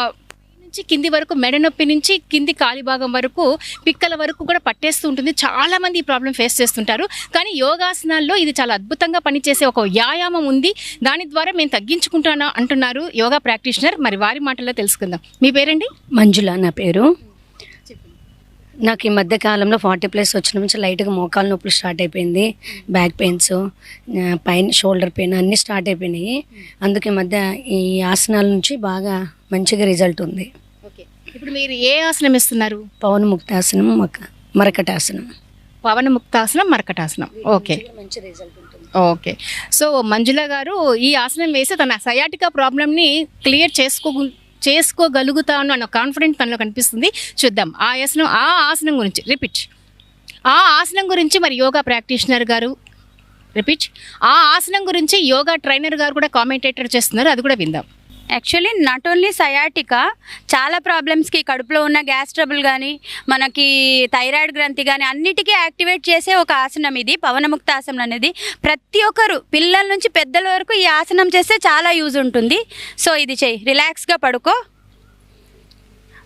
నుంచి కింది వరకు, మెడ నొప్పి నుంచి కింది కాలి భాగం వరకు, పిక్కల వరకు కూడా పట్టేస్తూ ఉంటుంది. చాలామంది ఈ ప్రాబ్లం ఫేస్ చేస్తుంటారు. కానీ యోగాసనాల్లో ఇది చాలా అద్భుతంగా పనిచేసే ఒక వ్యాయామం ఉంది. దాని ద్వారా మేము తగ్గించుకుంటాను అంటున్నారు యోగా ప్రాక్టీషనర్. మరి వారి మాటల్లో తెలుసుకుందాం. మీ పేరండి? మంజుల నా పేరు. నాకు ఈ మధ్య కాలంలో 40+ వచ్చిన నుంచి లైట్గా మోకాలు నొప్పులు స్టార్ట్ అయిపోయింది, బ్యాక్ పెయిన్స్, పైన షోల్డర్ పెయిన్ అన్నీ స్టార్ట్ అయిపోయినాయి. అందుకే ఈ మధ్య ఈ ఆసనాల నుంచి బాగా మంచిగా రిజల్ట్ ఉంది. ఓకే, ఇప్పుడు మీరు ఏ ఆసనం ఇస్తున్నారు? పవనముక్తాసనం, మరకటాసనం. పవనముక్తాసనం, మరకటాసనం. ఓకే, మంచి రిజల్ట్ ఉంటుంది. ఓకే. సో మంజుల గారు ఈ ఆసనం వేసి తన సయాటికా ప్రాబ్లమ్ని క్లియర్ చేసుకోగలుగుతాను అన్న కాన్ఫిడెంట్ తనలో కనిపిస్తుంది. చూద్దాం ఆ ఆసనం గురించి రిపీట్. ఆ ఆసనం గురించి మరి యోగా ప్రాక్టీషనర్ గారు రిపీట్. ఆ ఆసనం గురించి యోగా ట్రైనర్ గారు కూడా కామెంటేటర్ చేస్తున్నారు, అది కూడా విందాం. యాక్చువల్లీ నాట్ ఓన్లీ సయాటికా, చాలా ప్రాబ్లమ్స్కి, కడుపులో ఉన్న గ్యాస్ ట్రబుల్ కానీ, మనకి థైరాయిడ్ గ్రంథి కానీ అన్నిటికీ యాక్టివేట్ చేసే ఒక ఆసనం ఇది పవనముక్తాసనం అనేది. ప్రతి ఒక్కరు పిల్లల నుంచి పెద్దల వరకు ఈ ఆసనం చేస్తే చాలా యూజ్ ఉంటుంది. సో ఇది చెయ్యి, రిలాక్స్గా పడుకో.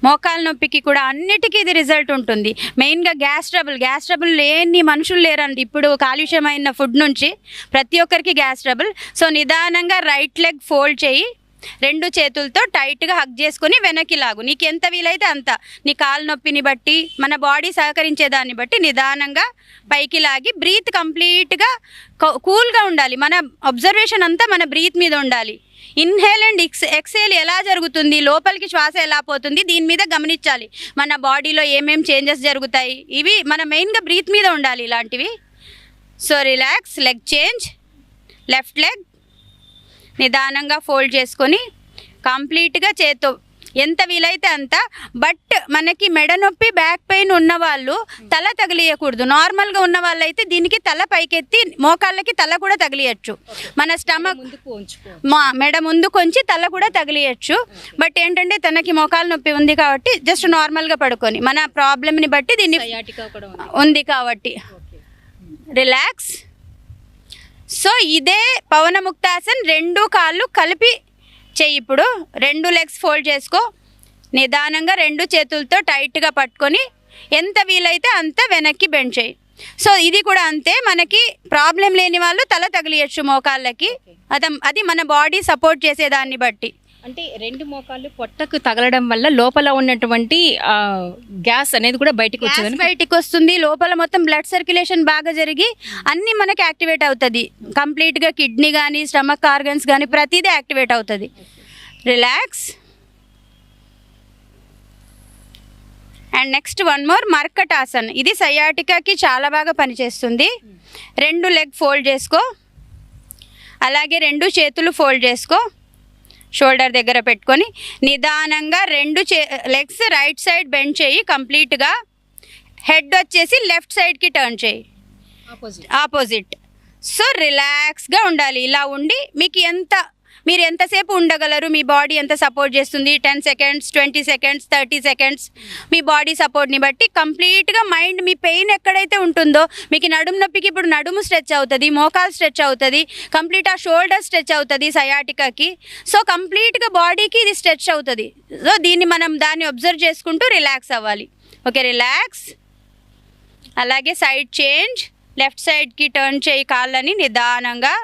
మోకాల నొప్పికి కూడా అన్నిటికీ ఇది రిజల్ట్ ఉంటుంది. మెయిన్గా గ్యాస్ ట్రబుల్ లేని మనుషులు లేరండి ఇప్పుడు. కాలుష్యమైన ఫుడ్ నుంచి ప్రతి ఒక్కరికి గ్యాస్ ట్రబుల్. సో నిదానంగా రైట్ లెగ్ ఫోల్డ్ చేయి, 2 చేతులతో టైట్గా హగ్ చేసుకొని వెనక్కి లాగు. నీకు ఎంత వీలైతే అంత, నీ కాలు నొప్పిని బట్టి, మన బాడీ సహకరించేదాన్ని బట్టి నిదానంగా పైకి లాగి బ్రీత్ కంప్లీట్గా కూల్గా ఉండాలి. మన అబ్జర్వేషన్ అంతా మన బ్రీత్ మీద ఉండాలి. ఇన్హేల్ అండ్ ఎక్సేల్ ఎలా జరుగుతుంది, లోపలికి శ్వాస ఎలా పోతుంది, దీని మీద గమనించాలి. మన బాడీలో ఏమేం చేంజెస్ జరుగుతాయి, ఇవి మన మెయిన్గా బ్రీత్ మీద ఉండాలి ఇలాంటివి. So relax, leg change, left leg నిదానంగా ఫోల్డ్ చేసుకొని కంప్లీట్గా చేత్తో ఎంత వీలైతే అంత. బట్ మనకి మెడ నొప్పి, బ్యాక్ పెయిన్ ఉన్న వాళ్ళు తల తగిలియకూడదు. నార్మల్గా ఉన్న వాళ్ళైతే దీనికి తల పైకెత్తి మోకాళ్ళకి తల కూడా తగిలియచ్చు. మన స్టమక్ మెడ ముందు కొంచెం తల కూడా తగిలియచ్చు. బట్ ఏంటంటే తనకి మోకాలు నొప్పి ఉంది కాబట్టి జస్ట్ నార్మల్గా పడుకొని మన ప్రాబ్లమ్ని బట్టి దీన్ని ఉంది కాబట్టి రిలాక్స్. సో ఇదే పవనముక్తాసన్. 2 కాళ్ళు కలిపి చెయ్యి. ఇప్పుడు 2 లెగ్స్ ఫోల్డ్ చేసుకో. నిదానంగా 2 చేతులతో టైట్గా పట్టుకొని ఎంత వీలైతే అంత వెనక్కి బెండ్ చేయి. సో ఇది కూడా అంతే. మనకి ప్రాబ్లం లేని వాళ్ళు తల తగిలియచ్చు మోకాళ్ళకి. అది మన బాడీ సపోర్ట్ చేసేదాన్ని బట్టి. అంటే 2 మోకాళ్ళు పొట్టకు తగలడం వల్ల లోపల ఉన్నటువంటి గ్యాస్ అనేది కూడా బయటకు వస్తుంది. లోపల మొత్తం బ్లడ్ సర్క్యులేషన్ బాగా జరిగి అన్నీ మనకి యాక్టివేట్ అవుతుంది. కంప్లీట్గా కిడ్నీ కానీ స్టమక్ ఆర్గన్స్ కానీ ప్రతిదీ యాక్టివేట్ అవుతుంది. Relax. And next 1 more Markatasan. ఇది సయాటికాకి చాలా బాగా పనిచేస్తుంది. 2 లెగ్ ఫోల్డ్ చేసుకో. అలాగే 2 చేతులు ఫోల్డ్ చేసుకో. షోల్డర్ దగ్గర పెట్టుకొని నిదానంగా 2 లెగ్స్ రైట్ సైడ్ బెండ్ చేయి కంప్లీట్గా. హెడ్ వచ్చేసి లెఫ్ట్ సైడ్కి టర్న్ చేయి, ఆపోజిట్. సో రిలాక్స్గా ఉండాలి. ఇలా ఉండి మీరు ఎంతసేపు ఉండగలరు, మీ బాడీ ఎంత సపోర్ట్ చేస్తుంది, 10 సెకండ్స్, 20 సెకండ్స్, 30 సెకండ్స్, మీ బాడీ సపోర్ట్ని బట్టి కంప్లీట్గా మైండ్. మీ పెయిన్ ఎక్కడైతే ఉంటుందో, మీకు నడుము నొప్పికి ఇప్పుడు నడుము స్ట్రెచ్ అవుతుంది, మోకాలు స్ట్రెచ్ అవుతుంది, కంప్లీట్ ఆ షోల్డర్ స్ట్రెచ్ అవుతుంది సయాటికాకి. సో కంప్లీట్గా బాడీకి ఇది స్ట్రెచ్ అవుతుంది. సో దాన్ని అబ్జర్వ్ చేసుకుంటూ రిలాక్స్ అవ్వాలి. Okay, relax. అలాగే సైడ్ చేంజ్, లెఫ్ట్ సైడ్కి టర్న్ చేయి కాళ్ళని నిదానంగా.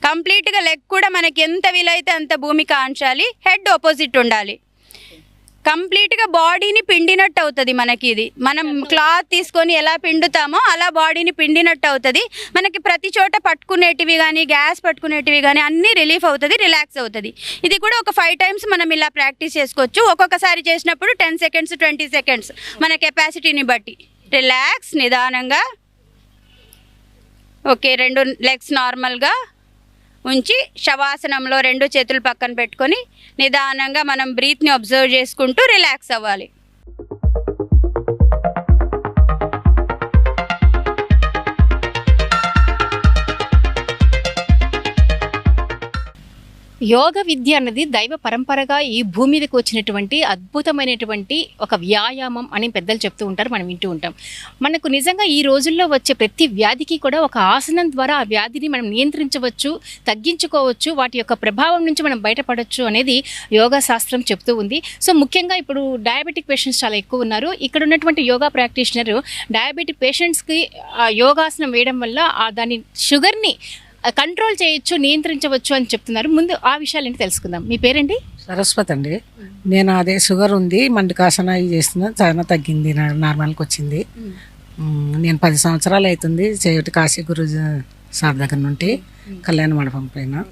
కంప్లీట్గా లెగ్ కూడా మనకి ఎంత వీలైతే అంత భూమి కాంచాలి. హెడ్ ఆపోజిట్ ఉండాలి. కంప్లీట్గా బాడీని పిండినట్టు అవుతుంది మనకి. ఇది మనం క్లాత్ తీసుకొని ఎలా పిండుతామో అలా బాడీని పిండినట్టు అవుతుంది మనకి. ప్రతి చోట పట్టుకునేటివి కానీ గ్యాస్ పట్టుకునేటివి కానీ అన్నీ రిలీఫ్ అవుతుంది, రిలాక్స్ అవుతుంది. ఇది కూడా ఒక 5 టైమ్స్ మనం ఇలా ప్రాక్టీస్ చేసుకోవచ్చు. ఒక్కొక్కసారి చేసినప్పుడు 10 సెకండ్స్, 20 సెకండ్స్ మన కెపాసిటీని బట్టి. రిలాక్స్, నిదానంగా. ఓకే, 2 లెగ్స్ నార్మల్గా ఉంచి శవాసనంలో 2 చేతులు పక్కన పెట్టుకొని నిదానంగా మనం బ్రీత్ని అబ్జర్వ్ చేసుకుంటూ రిలాక్స్ అవ్వాలి. యోగ విద్య అన్నది దైవ పరంపరగా ఈ భూమి మీదకి వచ్చినటువంటి అద్భుతమైనటువంటి ఒక వ్యాయామం అని పెద్దలు చెప్తూ ఉంటారు, మనం వింటూ ఉంటాం. మనకు నిజంగా ఈ రోజుల్లో వచ్చే ప్రతి వ్యాధికి కూడా ఒక ఆసనం ద్వారా ఆ వ్యాధిని మనం నియంత్రించవచ్చు, తగ్గించుకోవచ్చు, వాటి యొక్క ప్రభావం నుంచి మనం బయటపడవచ్చు అనేది యోగా శాస్త్రం చెప్తూ ఉంది. సో ముఖ్యంగా ఇప్పుడు డయాబెటిక్ పేషెంట్స్ చాలా ఎక్కువ ఉన్నారు. ఇక్కడ ఉన్నటువంటి యోగా ప్రాక్టీషనర్ డయాబెటిక్ పేషెంట్స్కి యోగాసనం వేయడం వల్ల దాని షుగర్ని కంట్రోల్ చేయొచ్చు, నియంత్రించవచ్చు అని చెప్తున్నారు. ముందు ఆ విషయాలు తెలుసుకుందాం. మీ పేరండి? సరస్వతి అండి. నేను అదే షుగర్ ఉంది, మండికాసన చేస్తున్నా, చాలా తగ్గింది, నార్మల్కి వచ్చింది. నేను 10 సంవత్సరాలు అవుతుంది చేయటి కాశీ గురుజీ సార్ దగ్గర నుండి కళ్యాణ మండపం పైన.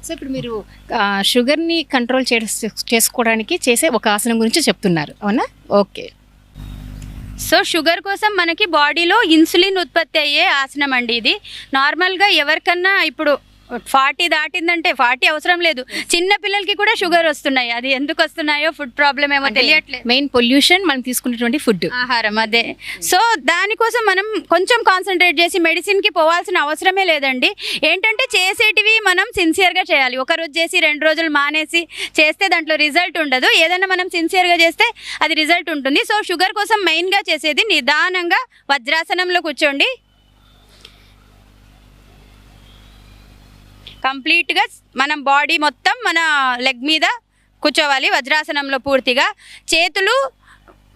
సో ఇప్పుడు మీరు షుగర్ని కంట్రోల్ చేసుకోవడానికి చేసే ఒక ఆసనం గురించి చెప్తున్నారు, అవునా? ఓకే. సో షుగర్ కోసం మనకి బాడీలో ఇన్సులిన్ ఉత్పత్తి అయ్యే ఆసనం అండి ఇది. నార్మల్గా ఎవరికన్నా ఇప్పుడు 40 దాటిందంటే 40 అవసరం లేదు, చిన్న పిల్లలకి కూడా షుగర్ వస్తున్నాయి. అది ఎందుకు వస్తున్నాయో ఫుడ్ ప్రాబ్లం ఏమో తెలియట్లేదు. మెయిన్ పొల్యూషన్, మనం తీసుకున్నటువంటి ఫుడ్, ఆహారం, అదే. సో దానికోసం మనం కొంచెం కాన్సన్ట్రేట్ చేసి మెడిసిన్కి పోవాల్సిన అవసరమే లేదండి. ఏంటంటే చేసేటివి మనం సిన్సియర్గా చేయాలి. ఒకరోజు చేసి 2 రోజులు మానేసి చేస్తే దాంట్లో రిజల్ట్ ఉండదు. ఏదైనా మనం సిన్సియర్గా చేస్తే అది రిజల్ట్ ఉంటుంది. సో షుగర్ కోసం మెయిన్గా చేసేది నిదానంగా వజ్రాసనంలో కూర్చోండి. కంప్లీట్గా మనం బాడీ మొత్తం మన లెగ్ మీద కూర్చోవాలి వజ్రాసనంలో పూర్తిగా. చేతులు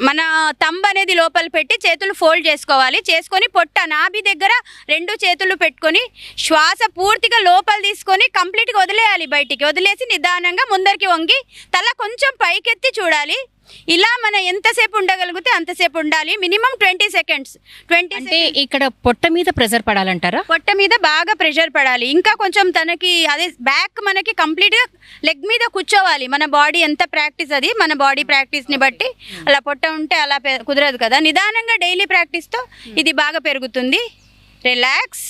మన తంబ్ అనేది లోపల పెట్టి చేతులు ఫోల్డ్ చేసుకోవాలి. చేసుకొని పొట్ట నాభి దగ్గర 2 చేతులు పెట్టుకొని శ్వాస పూర్తిగా లోపల తీసుకొని కంప్లీట్గా వదిలేయాలి. బయటికి వదిలేసి నిదానంగా ముందరికి వంగి తల కొంచెం పైకెత్తి చూడాలి. ఇలా మనం ఎంతసేపు ఉండగలిగితే అంతసేపు ఉండాలి. Minimum 20 seconds. అంటే ఇక్కడ పొట్ట మీద ప్రెజర్ పడాలంటారా? పొట్ట మీద బాగా ప్రెషర్ పడాలి. ఇంకా కొంచెం తనకి అదే బ్యాక్ మనకి కంప్లీట్గా లెగ్ మీద కూర్చోవాలి. మన బాడీ ఎంత ప్రాక్టీస్, అది మన బాడీ ప్రాక్టీస్ని బట్టి. అలా పొట్ట ఉంటే అలా కుదరదు కదా. నిదానంగా డైలీ ప్రాక్టీస్తో ఇది బాగా పెరుగుతుంది. రిలాక్స్,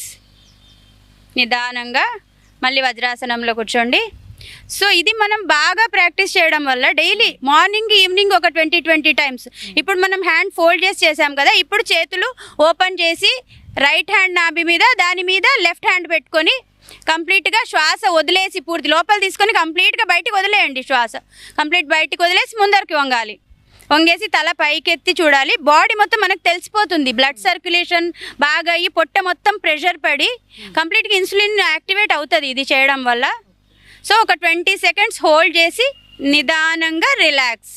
నిదానంగా మళ్ళీ వజ్రాసనంలో కూర్చోండి. సో ఇది మనం బాగా ప్రాక్టీస్ చేయడం వల్ల డైలీ మార్నింగ్ ఈవినింగ్ ఒక 20 టైమ్స్. ఇప్పుడు మనం హ్యాండ్ ఫోల్డ్ చేసాం కదా, ఇప్పుడు చేతులు ఓపెన్ చేసి రైట్ హ్యాండ్ నాభి మీద, దాని మీద లెఫ్ట్ హ్యాండ్ పెట్టుకొని కంప్లీట్గా శ్వాస వదిలేసి పూర్తి లోపల తీసుకొని కంప్లీట్గా బయటికి వదిలేయండి. శ్వాస కంప్లీట్ బయటికి వదిలేసి ముందరికి వంగాలి. వంగేసి తల పైకెత్తి చూడాలి. బాడీ మొత్తం మనకు తెలిసిపోతుంది. బ్లడ్ సర్క్యులేషన్ బాగా అయ్యి పొట్ట మొత్తం ప్రెషర్ పడి కంప్లీట్గా ఇన్సులిన్ యాక్టివేట్ అవుతుంది ఇది చేయడం వల్ల. సో ఒక 20 సెకండ్స్ హోల్డ్ చేసి నిదానంగా రిలాక్స్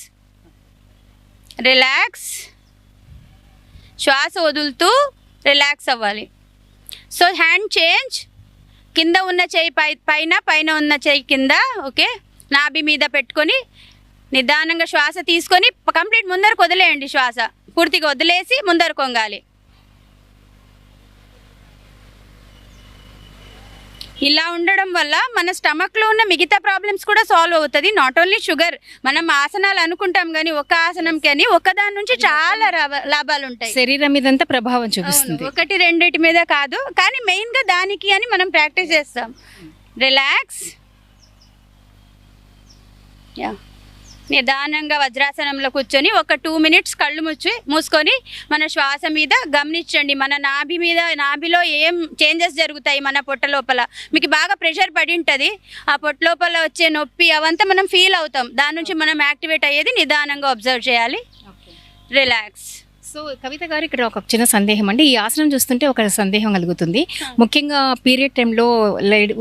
రిలాక్స్, శ్వాస వదులుతూ రిలాక్స్ అవ్వాలి. సో హ్యాండ్ చేంజ్, కింద ఉన్న చేయి పైన ఉన్న చేయి కింద, ఓకే, నాభి మీద పెట్టుకొని నిదానంగా శ్వాస తీసుకొని కంప్లీట్ ముందరకు వదిలేయండి. శ్వాస పూర్తిగా వదిలేసి ముందరకు వంగాలి. ఇలా ఉండడం వల్ల మన స్టమక్లో ఉన్న మిగతా ప్రాబ్లమ్స్ కూడా సాల్వ్ అవుతుంది. Not only sugar. మనం ఆసనాలు అనుకుంటాం కానీ ఒక ఆసనం కానీ ఒకదాని నుంచి చాలా లాభాలు ఉంటాయి. శరీరం మీదంతా ప్రభావం చూపిస్తుంది. ఒకటి రెండిటి మీద కాదు, కానీ మెయిన్గా దానికి అని మనం ప్రాక్టీస్ చేస్తాం. రిలాక్స్, యా, నిదానంగా వజ్రాసనంలో కూర్చొని ఒక 2 మినిట్స్ కళ్ళు మూసుకొని మన శ్వాస మీద గమనించండి. మన నాభిలో ఏం చేంజెస్ జరుగుతాయి. మన పొట్ట లోపల మీకు బాగా ప్రెషర్ పడి ఉంటుంది. ఆ పొట్ట లోపల వచ్చే నొప్పి అవంతా మనం ఫీల్ అవుతాం. దాని నుంచి మనం యాక్టివేట్ అయ్యేది నిదానంగా అబ్జర్వ్ చేయాలి. రిలాక్స్. సో కవిత గారు, ఇక్కడ ఒక చిన్న సందేహం అండి. ఈ ఆసనం చూస్తుంటే ఒక సందేహం కలుగుతుంది. ముఖ్యంగా పీరియడ్ టైంలో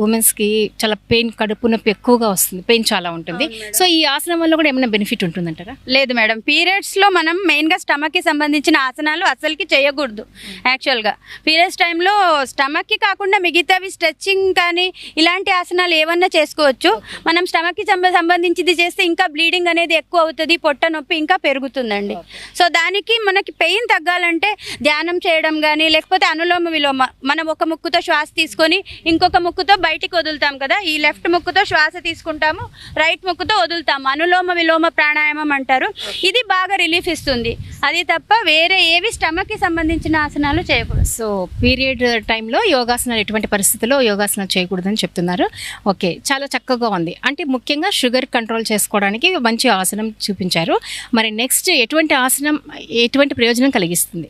ఉమెన్స్కి చాలా పెయిన్, కడుపు నొప్పి ఎక్కువగా వస్తుంది, పెయిన్ చాలా ఉంటుంది. సో ఈ ఆసనం వల్ల కూడా ఏమైనా బెనిఫిట్ ఉంటుందంటారా? లేదు మేడం, పీరియడ్స్లో మనం మెయిన్గా స్టమక్కి సంబంధించిన ఆసనాలు అసలుకి చేయకూడదు. యాక్చువల్గా పీరియడ్స్ టైంలో స్టమక్కి కాకుండా మిగతావి స్ట్రెచ్చింగ్ కానీ ఇలాంటి ఆసనాలు ఏమన్నా చేసుకోవచ్చు. మనం స్టమక్కి సంబంధించింది చేస్తే ఇంకా బ్లీడింగ్ అనేది ఎక్కువ అవుతుంది, పొట్ట నొప్పి ఇంకా పెరుగుతుందండి. సో దానికి మనకి పెయిన్ తగ్గాలంటే ధ్యానం చేయడం కానీ, లేకపోతే అనులోమ విలోమ, మనం ఒక ముక్కుతో శ్వాస తీసుకొని ఇంకొక ముక్కుతో బయటికి వదులుతాం కదా. ఈ లెఫ్ట్ ముక్కుతో శ్వాస తీసుకుంటాము, రైట్ ముక్కుతో వదులుతాము. అనులోమ విలోమ ప్రాణాయామం అంటారు. ఇది బాగా రిలీఫ్ ఇస్తుంది. అది తప్ప వేరే ఏవి స్టమక్కి సంబంధించిన ఆసనాలు చేయకూడదు. సో పీరియడ్ టైంలో యోగాసనాలు ఎటువంటి పరిస్థితుల్లో యోగాసనాలు చేయకూడదని చెప్తున్నారు. ఓకే, చాలా చక్కగా ఉంది. అంటే ముఖ్యంగా షుగర్ కంట్రోల్ చేసుకోవడానికి మంచి ఆసనం చూపించారు. మరి నెక్స్ట్ ఎటువంటి ఆసనం ఎటువంటి ప్రయోజనం కలిగిస్తుంది?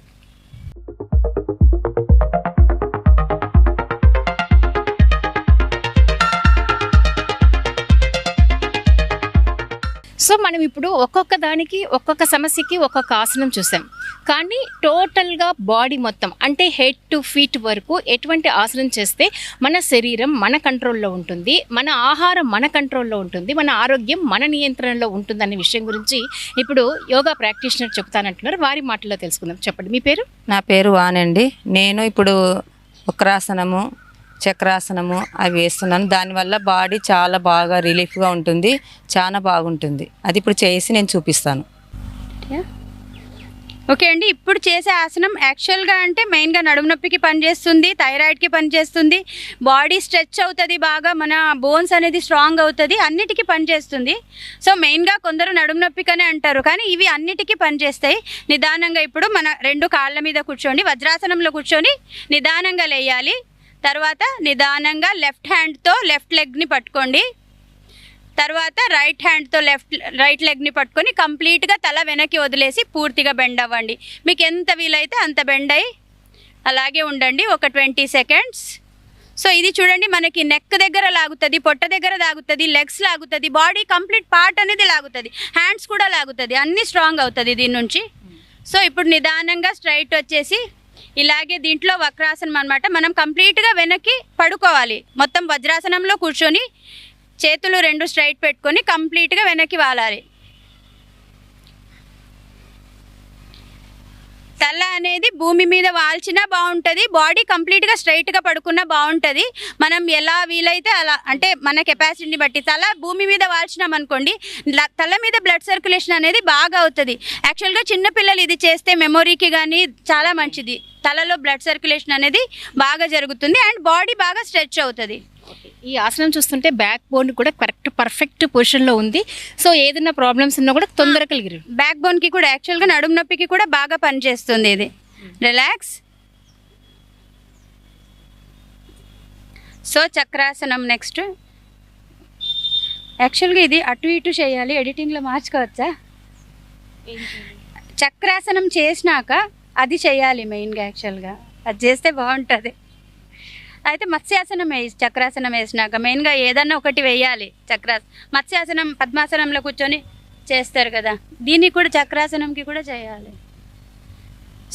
సో మనం ఇప్పుడు ఒక్కొక్క దానికి, ఒక్కొక్క సమస్యకి ఒక్కొక్క ఆసనం చూసాం. కానీ టోటల్గా బాడీ మొత్తం అంటే హెడ్ టు ఫీట్ వరకు ఎటువంటి ఆసనం చేస్తే మన శరీరం మన కంట్రోల్లో ఉంటుంది, మన ఆహారం మన కంట్రోల్లో ఉంటుంది, మన ఆరోగ్యం మన నియంత్రణలో ఉంటుంది అనే విషయం గురించి ఇప్పుడు యోగా ప్రాక్టీషనర్ చెప్తానంటున్నారు. వారి మాటల్లో తెలుసుకుందాం. చెప్పండి, మీ పేరు? నా పేరు వానండి. నేను ఇప్పుడు వక్రాసనము, చక్రాసనము అవి వేస్తున్నాను. దానివల్ల బాడీ చాలా బాగా రిలీఫ్గా ఉంటుంది, చాలా బాగుంటుంది. అది ఇప్పుడు చేసి నేను చూపిస్తాను. ఓకే అండి, ఇప్పుడు చేసే ఆసనం యాక్చువల్గా అంటే మెయిన్గా నడుము నొప్పికి పనిచేస్తుంది, థైరాయిడ్కి పనిచేస్తుంది, బాడీ స్ట్రెచ్ అవుతుంది, బాగా మన బోన్స్ అనేది స్ట్రాంగ్ అవుతుంది, అన్నిటికీ పనిచేస్తుంది. సో మెయిన్గా కొందరు నడుము నొప్పికనే అంటారు, కానీ ఇవి అన్నిటికీ పనిచేస్తాయి. నిదానంగా ఇప్పుడు మన 2 కాళ్ళ మీద కూర్చోండి, వజ్రాసనంలో కూర్చొని నిదానంగా లేయాలి. తర్వాత నిదానంగా లెఫ్ట్ హ్యాండ్తో లెఫ్ట్ లెగ్ని పట్టుకోండి. తర్వాత రైట్ హ్యాండ్తో రైట్ లెగ్ని పట్టుకొని కంప్లీట్గా తల వెనక్కి వదిలేసి పూర్తిగా బెండ్ అవ్వండి. మీకు ఎంత వీలైతే అంత బెండ్ అయ్యి అలాగే ఉండండి ఒక 20 సెకండ్స్. సో ఇది చూడండి, మనకి నెక్ దగ్గర లాగుతుంది, పొట్ట దగ్గర లాగుతుంది, లెగ్స్ లాగుతుంది, బాడీ కంప్లీట్ పార్ట్ అనేది లాగుతుంది, హ్యాండ్స్ కూడా లాగుతుంది, అన్నీ స్ట్రాంగ్ అవుతుంది దీని నుంచి. సో ఇప్పుడు నిదానంగా స్ట్రైట్ వచ్చేసి ఇలాగే దీంట్లో వక్రాసనం అన్నమాట. మనం కంప్లీట్గా వెనక్కి పడుకోవాలి. మొత్తం వజ్రాసనంలో కూర్చొని చేతులు 2 స్ట్రైట్ పెట్టుకొని కంప్లీట్గా వెనక్కి వాలాలి. తల అనేది భూమి మీద వాల్చినా బాగుంటుంది, బాడీ కంప్లీట్గా స్ట్రైట్గా పడుకున్నా బాగుంటుంది. మనం ఎలా వీలైతే అలా, అంటే మన కెపాసిటీని బట్టి. తల భూమి మీద వాల్చినాం అనుకోండి, తల మీద బ్లడ్ సర్క్యులేషన్ అనేది బాగా అవుతుంది. యాక్చువల్గా చిన్నపిల్లలు ఇది చేస్తే మెమొరీకి కానీ చాలా మంచిది. తలలో బ్లడ్ సర్క్యులేషన్ అనేది బాగా జరుగుతుంది అండ్ బాడీ బాగా స్ట్రెచ్ అవుతుంది. ఈ ఆసనం చూస్తుంటే బ్యాక్ బోన్ కూడా పర్ఫెక్ట్ పొజిషన్లో ఉంది. సో ఏదైనా ప్రాబ్లమ్స్ ఉన్నా కూడా తొందరగా కలిగి బ్యాక్ బోన్కి కూడా, యాక్చువల్గా నడుము నొప్పికి కూడా బాగా పనిచేస్తుంది ఇది. రిలాక్స్. సో చక్రాసనం నెక్స్ట్. యాక్చువల్గా ఇది అటు ఇటు చేయాలి, ఎడిటింగ్లో మార్చుకోవచ్చా? చక్రాసనం చేసినాక అది చేయాలి మెయిన్గా. యాక్చువల్గా అది చేస్తే బాగుంటుంది. అయితే మత్స్యాసనం చక్రాసనం వేసినాక మెయిన్గా ఏదన్నా ఒకటి వేయాలి. మత్స్యాసనం పద్మాసనంలో కూర్చొని చేస్తారు కదా, దీన్ని కూడా చక్రాసనంకి కూడా చేయాలి.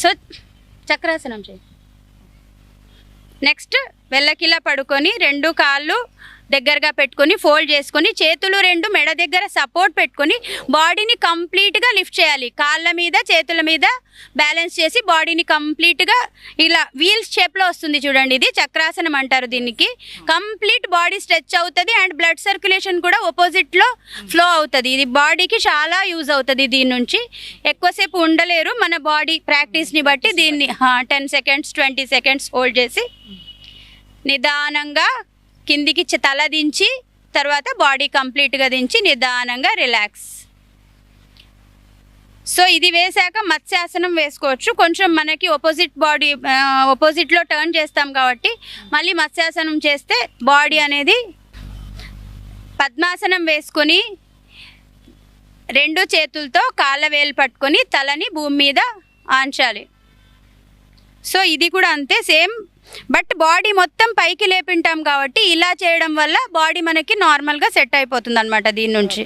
సో చక్రాసనం చేయి. నెక్స్ట్ వెల్లకిలా పడుకొని 2 కాళ్ళు దగ్గరగా పెట్టుకొని ఫోల్డ్ చేసుకొని చేతులు 2 మెడ దగ్గర సపోర్ట్ పెట్టుకొని బాడీని కంప్లీట్గా లిఫ్ట్ చేయాలి. కాళ్ళ మీద చేతుల మీద బ్యాలెన్స్ చేసి బాడీని కంప్లీట్గా ఇలా వీల్స్ షేప్లో వస్తుంది చూడండి, ఇది చక్రాసనం అంటారు దీనికి. కంప్లీట్ బాడీ స్ట్రెచ్ అవుతుంది అండ్ బ్లడ్ సర్క్యులేషన్ కూడా ఆపోజిట్లో ఫ్లో అవుతుంది. ఇది బాడీకి చాలా యూజ్ అవుతుంది. దీని నుంచి ఎక్కువసేపు ఉండలేరు, మన బాడీ ప్రాక్టీస్ని బట్టి దీన్ని 10 సెకండ్స్ 20 సెకండ్స్ హోల్డ్ చేసి నిదానంగా కిందికి తల దించి తర్వాత బాడీ కంప్లీట్గా దించి నిదానంగా రిలాక్స్. సో ఇది వేసాక మత్స్యాసనం వేసుకోవచ్చు. కొంచెం మనకి ఆపోజిట్లో టర్న్ చేస్తాం కాబట్టి మళ్ళీ మత్స్యాసనం చేస్తే బాడీ అనేది. పద్మాసనం వేసుకొని 2 చేతులతో కాళ్ళ వేలు పట్టుకొని తలని భూమి మీద ఆంచాలి. సో ఇది కూడా అంతే సేమ్, బట్ బాడీ మొత్తం పైకి లేపింటాం కాబట్టి ఇలా చేయడం వల్ల బాడీ మనకి నార్మల్గా సెట్ అయిపోతుంది అనమాట. దీని నుంచి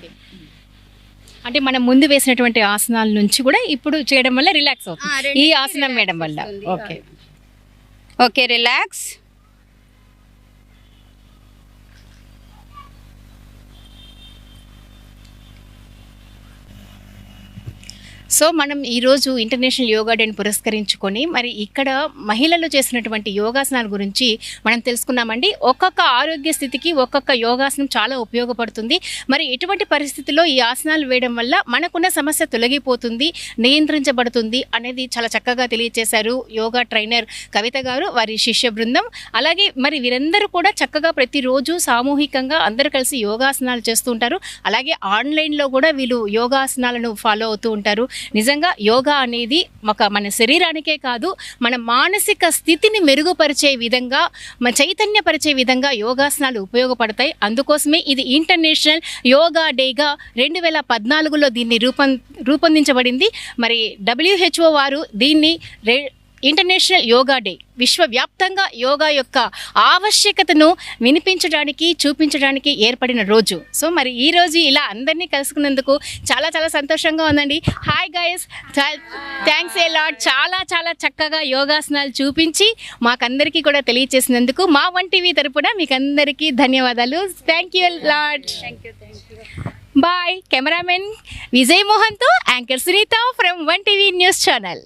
అంటే మనం ముందు వేసినటువంటి ఆసనాల నుంచి కూడా ఇప్పుడు చేయడం వల్ల రిలాక్స్ అవుతుంది ఈ ఆసనం వేయడం వల్ల. Okay okay relax. సో మనం ఈరోజు ఇంటర్నేషనల్ యోగా డేని పురస్కరించుకొని మరి ఇక్కడ మహిళలు చేసినటువంటి యోగాసనాల గురించి మనం తెలుసుకున్నామండి. ఒక్కొక్క ఆరోగ్య స్థితికి ఒక్కొక్క యోగాసనం చాలా ఉపయోగపడుతుంది. మరి ఎటువంటి పరిస్థితుల్లో ఈ ఆసనాలు వేయడం వల్ల మనకున్న సమస్య తొలగిపోతుంది, నియంత్రించబడుతుంది అనేది చాలా చక్కగా తెలియజేశారు యోగా ట్రైనర్ కవిత గారు, వారి శిష్య బృందం. అలాగే మరి వీరందరూ కూడా చక్కగా ప్రతిరోజు సామూహికంగా అందరూ కలిసి యోగాసనాలు చేస్తూ ఉంటారు. అలాగే ఆన్లైన్లో కూడా వీళ్ళు యోగాసనాలను ఫాలో అవుతూ ఉంటారు. నిజంగా యోగా అనేది మన శరీరానికే కాదు, మన మానసిక స్థితిని మెరుగుపరిచే విధంగా, చైతన్యపరిచే విధంగా యోగాసనాలు ఉపయోగపడతాయి. అందుకోసమే ఇది ఇంటర్నేషనల్ యోగా డేగా 2014లో దీన్ని రూపొందించబడింది. మరి WHO వారు దీన్ని ఇంటర్నేషనల్ యోగా డే, విశ్వవ్యాప్తంగా యోగా యొక్క ఆవశ్యకతను వినిపించడానికి చూపించడానికి ఏర్పడిన రోజు. సో మరి ఈ రోజు ఇలా అందరినీ కలుసుకున్నందుకు చాలా చాలా సంతోషంగా ఉందండి. Hi guys, thanks a lot. చాలా చాలా చక్కగా యోగాసనాలు చూపించి మాకందరికీ కూడా తెలియచేసినందుకు మా 1TV తరపున మీకు అందరికీ ధన్యవాదాలు. Thank you lot. Bye. Cameraman Vijay మోహన్తో anchor Sunitha from 1TV news channel.